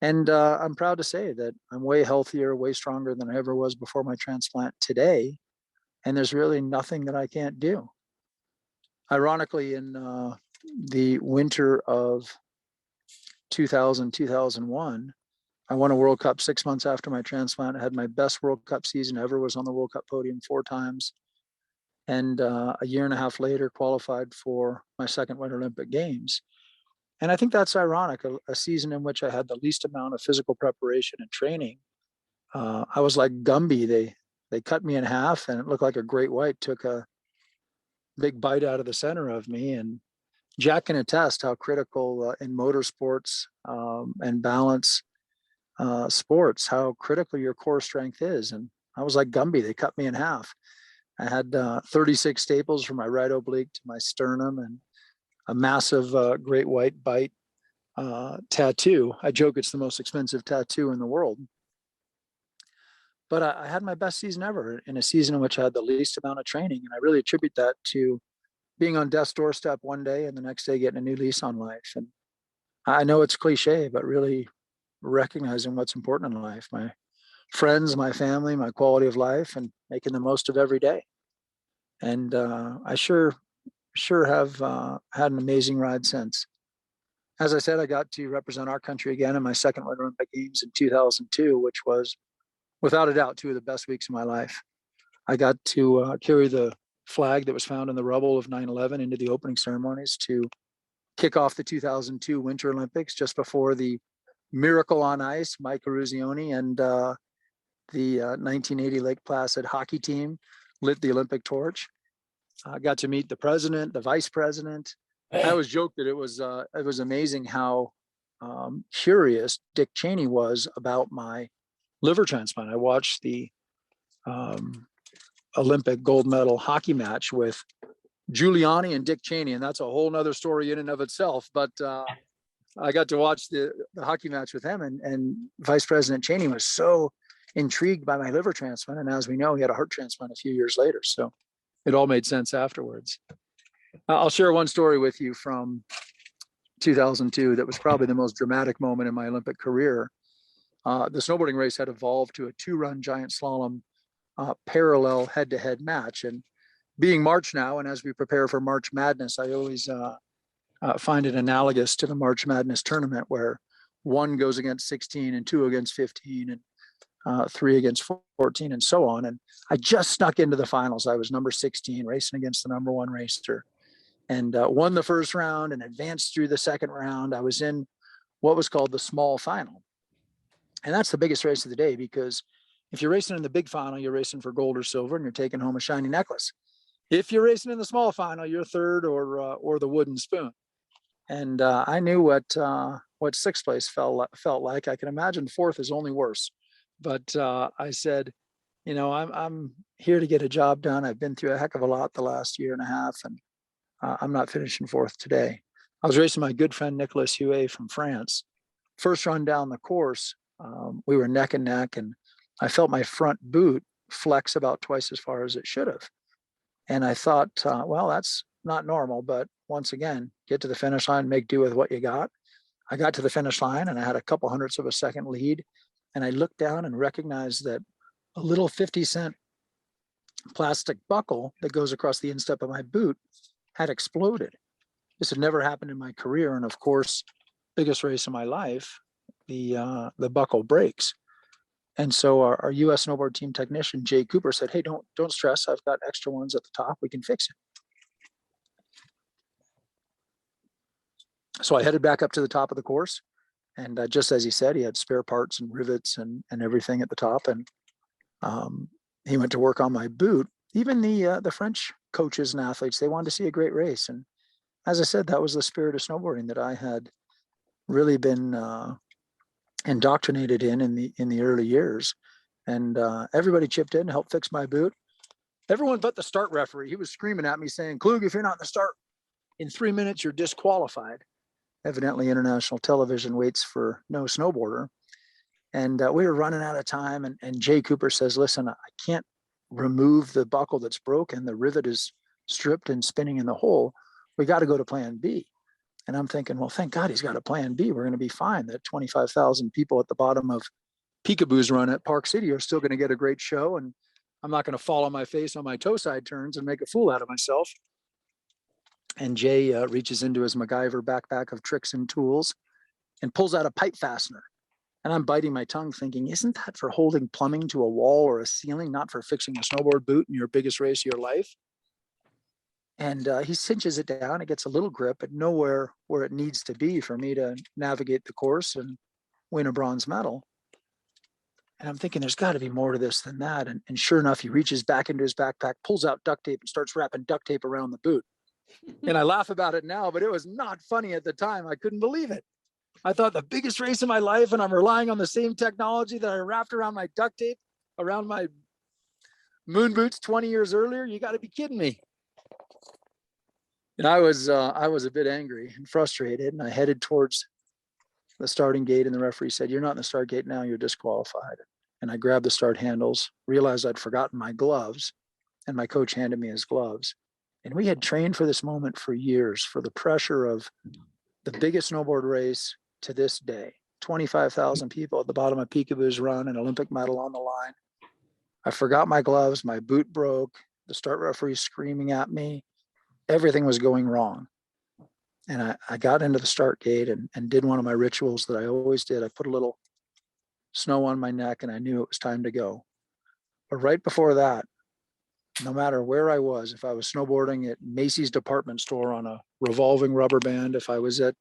And I'm proud to say that I'm way healthier, way stronger than I ever was before my transplant today. And there's really nothing that I can't do. Ironically, in the winter of 2000, 2001, I won a World Cup 6 months after my transplant. I had my best World Cup season ever, was on the World Cup podium 4 times. And a year and a half later, qualified for my second Winter Olympic Games. And I think that's ironic, a season in which I had the least amount of physical preparation and training. I was like Gumby. They cut me in half, and it looked like a great white took a big bite out of the center of me. And Jack can attest how critical in motorsports and balance sports, how critical your core strength is. And I was like Gumby. They cut me in half. I had 36 staples from my right oblique to my sternum, and a massive great white bite tattoo. I joke it's the most expensive tattoo in the world. But I had my best season ever, in a season in which I had the least amount of training. And I really attribute that to being on death's doorstep one day and the next day getting a new lease on life. And I know it's cliche, but really recognizing what's important in life, my friends, my family, my quality of life, and making the most of every day. And I sure have had an amazing ride since. As I said, I got to represent our country again in my second Winter Olympic Games in 2002, which was without a doubt 2 of the best weeks of my life. I got to carry the flag that was found in the rubble of 9/11 into the opening ceremonies to kick off the 2002 Winter Olympics, just before the Miracle on Ice, Mike Eruzione, and the 1980 Lake Placid hockey team lit the Olympic torch. I got to meet the president, the vice president. I always joked that it was amazing how curious Dick Cheney was about my liver transplant. I watched the Olympic gold medal hockey match with Giuliani and Dick Cheney, and that's a whole nother story in and of itself. But I got to watch the hockey match with him, and Vice President Cheney was so intrigued by my liver transplant. And as we know, he had a heart transplant a few years later. So it all made sense afterwards. I'll share one story with you from 2002 that was probably the most dramatic moment in my Olympic career. The snowboarding race had evolved to a 2-run giant slalom parallel head-to-head match. And being March now, and as we prepare for March Madness, I always find it analogous to the March Madness tournament, where 1 goes against 16 and 2 against 15 and 3 against 14 and so on. And I just snuck into the finals. I was number 16 racing against the number 1 racer, and won the first round and advanced through the second round. I was in what was called the small final. And that's the biggest race of the day, because if you're racing in the big final, you're racing for gold or silver and you're taking home a shiny necklace. If you're racing in the small final, you're third or the wooden spoon. And I knew what 6th place felt like. I can imagine 4th is only worse. But I said, I'm here to get a job done. I've been through a heck of a lot the last year and a half, and I'm not finishing 4th today. I was racing my good friend Nicolas Huet from France. First run down the course, we were neck and neck, and I felt my front boot flex about twice as far as it should have. And I thought, well, that's not normal, but once again, get to the finish line, make do with what you got. I got to the finish line and I had a couple hundredths of a second lead. And I looked down and recognized that a little 50-cent plastic buckle that goes across the instep of my boot had exploded. This had never happened in my career. And of course, biggest race of my life, the buckle breaks. And so our US snowboard team technician, Jay Cooper, said, hey, don't stress. I've got extra ones at the top. We can fix it. So I headed back up to the top of the course. And just as he said, he had spare parts and rivets and everything at the top. And he went to work on my boot. Even the French coaches and athletes, they wanted to see a great race. And as I said, that was the spirit of snowboarding that I had really been indoctrinated in the early years. And everybody chipped in and helped fix my boot. Everyone but the start referee. He was screaming at me saying, Klug, if you're not in the start in 3 minutes, you're disqualified. Evidently international television waits for no snowboarder. And we were running out of time. And Jay Cooper says, listen, I can't remove the buckle that's broken. The rivet is stripped and spinning in the hole. We got to go to plan B. And I'm thinking, well, thank God he's got a plan B. We're going to be fine. That 25,000 people at the bottom of Peekaboo's run at Park City are still going to get a great show. And I'm not going to fall on my face on my toe side turns and make a fool out of myself. And Jay reaches into his MacGyver backpack of tricks and tools and pulls out a pipe fastener. And I'm biting my tongue thinking, isn't that for holding plumbing to a wall or a ceiling, not for fixing a snowboard boot in your biggest race of your life? And he cinches it down. It gets a little grip, but nowhere where it needs to be for me to navigate the course and win a bronze medal. And I'm thinking, there's got to be more to this than that. And sure enough, he reaches back into his backpack, pulls out duct tape, and starts wrapping duct tape around the boot. And I laugh about it now, but it was not funny at the time. I couldn't believe it. I thought the biggest race of my life, and I'm relying on the same technology that I wrapped around my duct tape, around my moon boots 20 years earlier. You got to be kidding me. And I was a bit angry and frustrated, and I headed towards the starting gate, and the referee said, you're not in the start gate now, you're disqualified. And I grabbed the start handles, realized I'd forgotten my gloves, and my coach handed me his gloves. And we had trained for this moment for years, for the pressure of the biggest snowboard race to this day. 25,000 people at the bottom of Peekaboo's run, an Olympic medal on the line. I forgot my gloves, my boot broke, the start referee screaming at me. Everything was going wrong. And I got into the start gate and did one of my rituals that I always did. I put a little snow on my neck and I knew it was time to go. But right before that, no matter where I was, if I was snowboarding at Macy's department store on a revolving rubber band, if I was at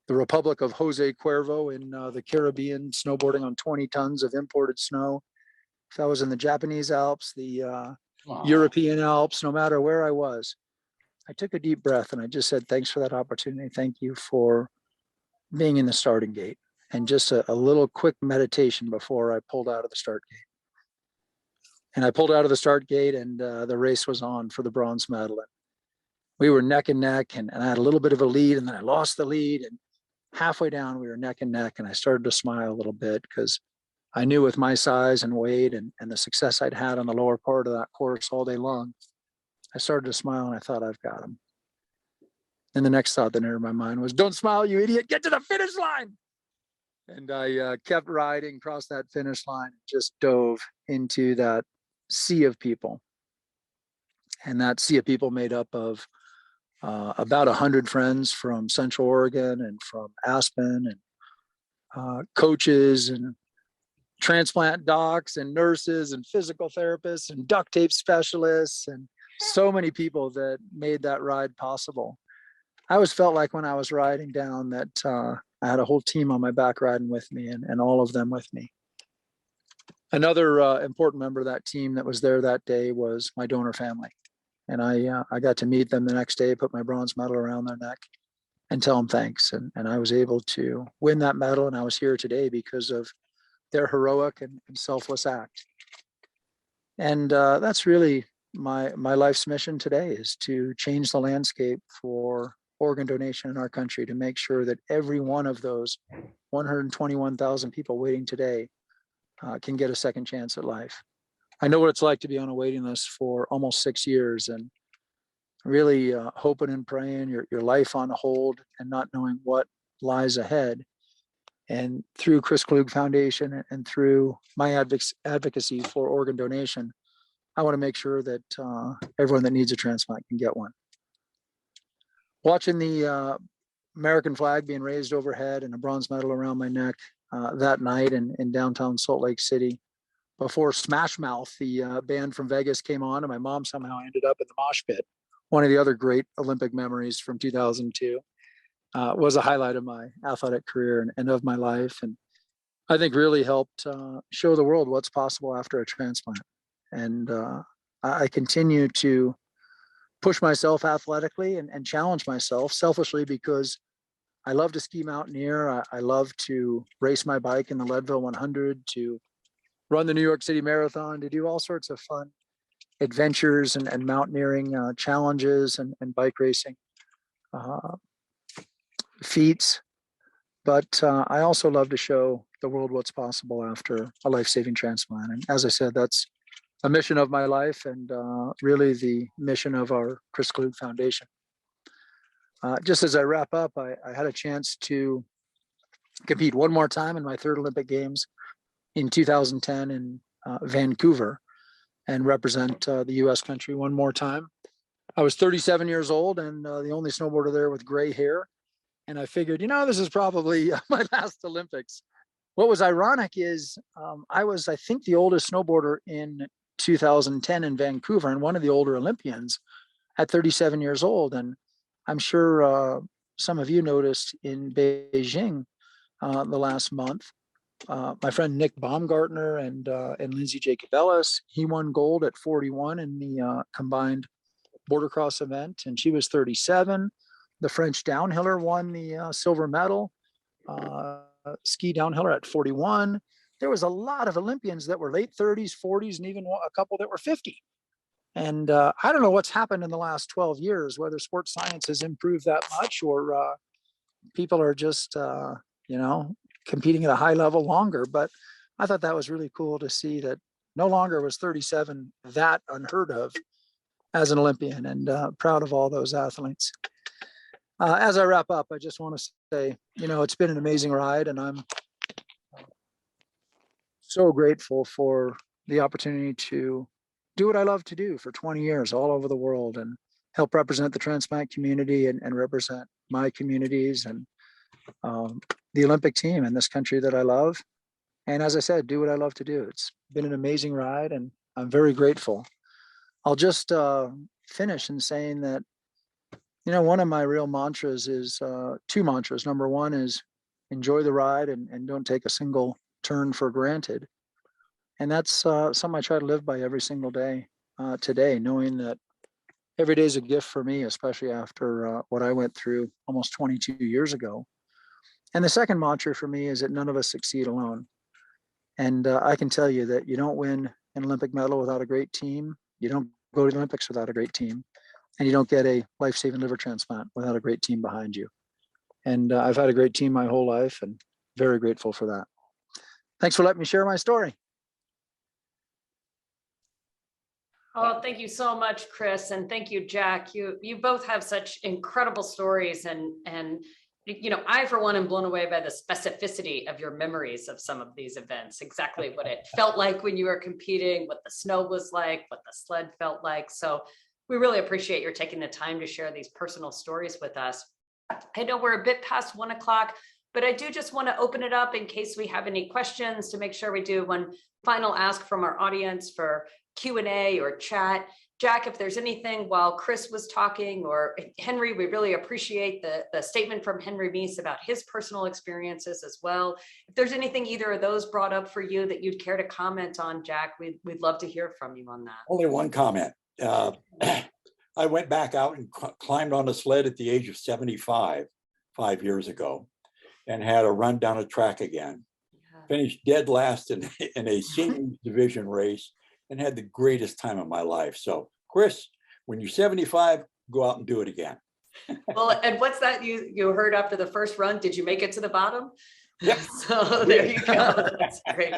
the Republic of Jose Cuervo in the Caribbean, snowboarding on 20 tons of imported snow, if I was in the Japanese Alps, the European Alps, no matter where I was, I took a deep breath and I just said, thanks for that opportunity. Thank you for being in the starting gate. And just a little quick meditation before I pulled out of the start gate. And I pulled out of the start gate, and the race was on for the bronze medal. And we were neck and neck, and I had a little bit of a lead, and then I lost the lead. And halfway down, we were neck and neck, and I started to smile a little bit because I knew with my size and weight and the success I'd had on the lower part of that course all day long, I started to smile and I thought, I've got him. And the next thought that entered my mind was, don't smile, you idiot, get to the finish line. And I kept riding across that finish line, just dove into that sea of people. And that sea of people made up of about 100 friends from Central Oregon and from Aspen, and coaches and transplant docs and nurses and physical therapists and duct tape specialists, and so many people that made that ride possible. I always felt like when I was riding down that I had a whole team on my back riding with me, and all of them with me. Another important member of that team that was there that day was my donor family. And I got to meet them the next day, put my bronze medal around their neck and tell them thanks. And I was able to win that medal. And I was here today because of their heroic and selfless act. And that's really my life's mission today, is to change the landscape for organ donation in our country, to make sure that every one of those 121,000 people waiting today can get a second chance at life. I know what it's like to be on a waiting list for almost 6 years, and really hoping and praying, your life on hold and not knowing what lies ahead. And through Chris Klug Foundation and through my advocacy for organ donation, I want to make sure that everyone that needs a transplant can get one. Watching the American flag being raised overhead and a bronze medal around my neck that night in downtown Salt Lake City, before Smash Mouth, the band from Vegas, came on, and my mom somehow ended up in the mosh pit. One of the other great Olympic memories from 2002 was a highlight of my athletic career and of my life. And I think really helped show the world what's possible after a transplant. And I continue to push myself athletically and challenge myself selfishly, because I love to ski mountaineer. I love to race my bike in the Leadville 100, to run the New York City Marathon, to do all sorts of fun adventures and mountaineering challenges and bike racing feats. But I also love to show the world what's possible after a life-saving transplant. And as I said, that's a mission of my life, and really the mission of our Chris Klug Foundation. Just as I wrap up, I had a chance to compete one more time in my third Olympic Games in 2010 in Vancouver, and represent the US country one more time. I was 37 years old and the only snowboarder there with gray hair. And I figured, this is probably my last Olympics. What was ironic is I was, I think, the oldest snowboarder in 2010 in Vancouver, and one of the older Olympians at 37 years old. And I'm sure some of you noticed in Beijing the last month, my friend Nick Baumgartner and Lindsay Jacobellis, he won gold at 41 in the combined border cross event, and she was 37. The French downhiller won the silver medal, ski downhiller at 41. There was a lot of Olympians that were late 30s, 40s, and even a couple that were 50. And I don't know what's happened in the last 12 years, whether sports science has improved that much, or people are just, competing at a high level longer. But I thought that was really cool to see that no longer was 37 that unheard of as an Olympian, and proud of all those athletes. As I wrap up, I just want to say, it's been an amazing ride, and I'm so grateful for the opportunity to do what I love to do for 20 years all over the world, and help represent the transplant community and represent my communities and the Olympic team in this country that I love. And as I said, do what I love to do. It's been an amazing ride, and I'm very grateful. I'll just finish in saying that, one of my real mantras is two mantras. Number one is enjoy the ride and don't take a single turn for granted. And that's something I try to live by every single day. today, knowing that every day is a gift for me, especially after what I went through almost 22 years ago. And the second mantra for me is that none of us succeed alone. And I can tell you that you don't win an Olympic medal without a great team. You don't go to the Olympics without a great team. And you don't get a life-saving liver transplant without a great team behind you. And I've had a great team my whole life and very grateful for that. Thanks for letting me share my story. Oh, thank you so much, Chris. And thank you, Jack. You both have such incredible stories, and you know, I, for one, am blown away by the specificity of your memories of some of these events, exactly what it felt like when you were competing, what the snow was like, what the sled felt like. So we really appreciate your taking the time to share these personal stories with us. I know we're a bit past 1 o'clock, but I do just want to open it up in case we have any questions, to make sure we do one final ask from our audience for Q&A or chat. Jack, if there's anything while Chris was talking, or Henry, we really appreciate the statement from Henry Meece about his personal experiences as well. If there's anything either of those brought up for you that you'd care to comment on, Jack, we'd love to hear from you on that. Only one comment. I went back out and climbed on a sled at the age of 75, 5 years ago, and had a run down a track again. Yeah. Finished dead last in a senior division race, and had the greatest time of my life. So, Chris, when you're 75, go out and do it again. Well, and what's that you heard after the first run? Did you make it to the bottom? Yep. So there you go. That's great.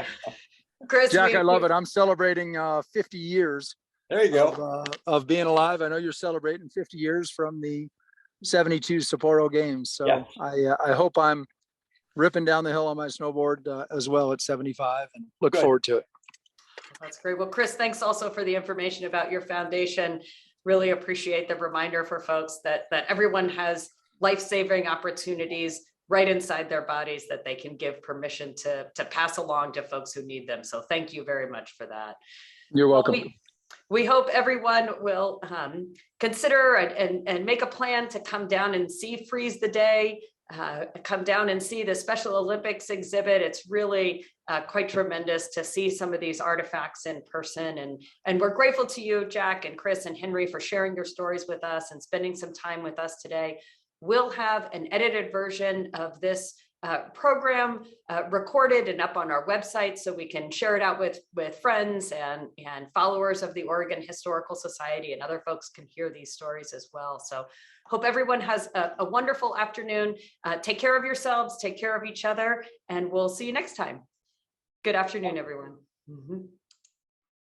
Chris, Jack, I love it. I'm celebrating 50 years There you go. of being alive. I know you're celebrating 50 years from the 72 Sapporo Games. So Yeah. I hope I'm ripping down the hill on my snowboard as well at 75, and look Good. forward to it. That's great. Well, Chris, thanks also for the information about your foundation. Really appreciate the reminder for folks that everyone has life-saving opportunities right inside their bodies that they can give permission to pass along to folks who need them. So thank you very much for that. You're welcome. We hope everyone will consider and make a plan to come down and see Freeze the Day, come down and see the Special Olympics exhibit. It's really quite tremendous to see some of these artifacts in person. And we're grateful to you, Jack and Chris and Henry, for sharing your stories with us and spending some time with us today. We'll have an edited version of this program recorded and up on our website, so we can share it out with friends and followers of the Oregon Historical Society, and other folks can hear these stories as well. So hope everyone has a wonderful afternoon. Take care of yourselves, take care of each other, and we'll see you next time. Good afternoon, everyone.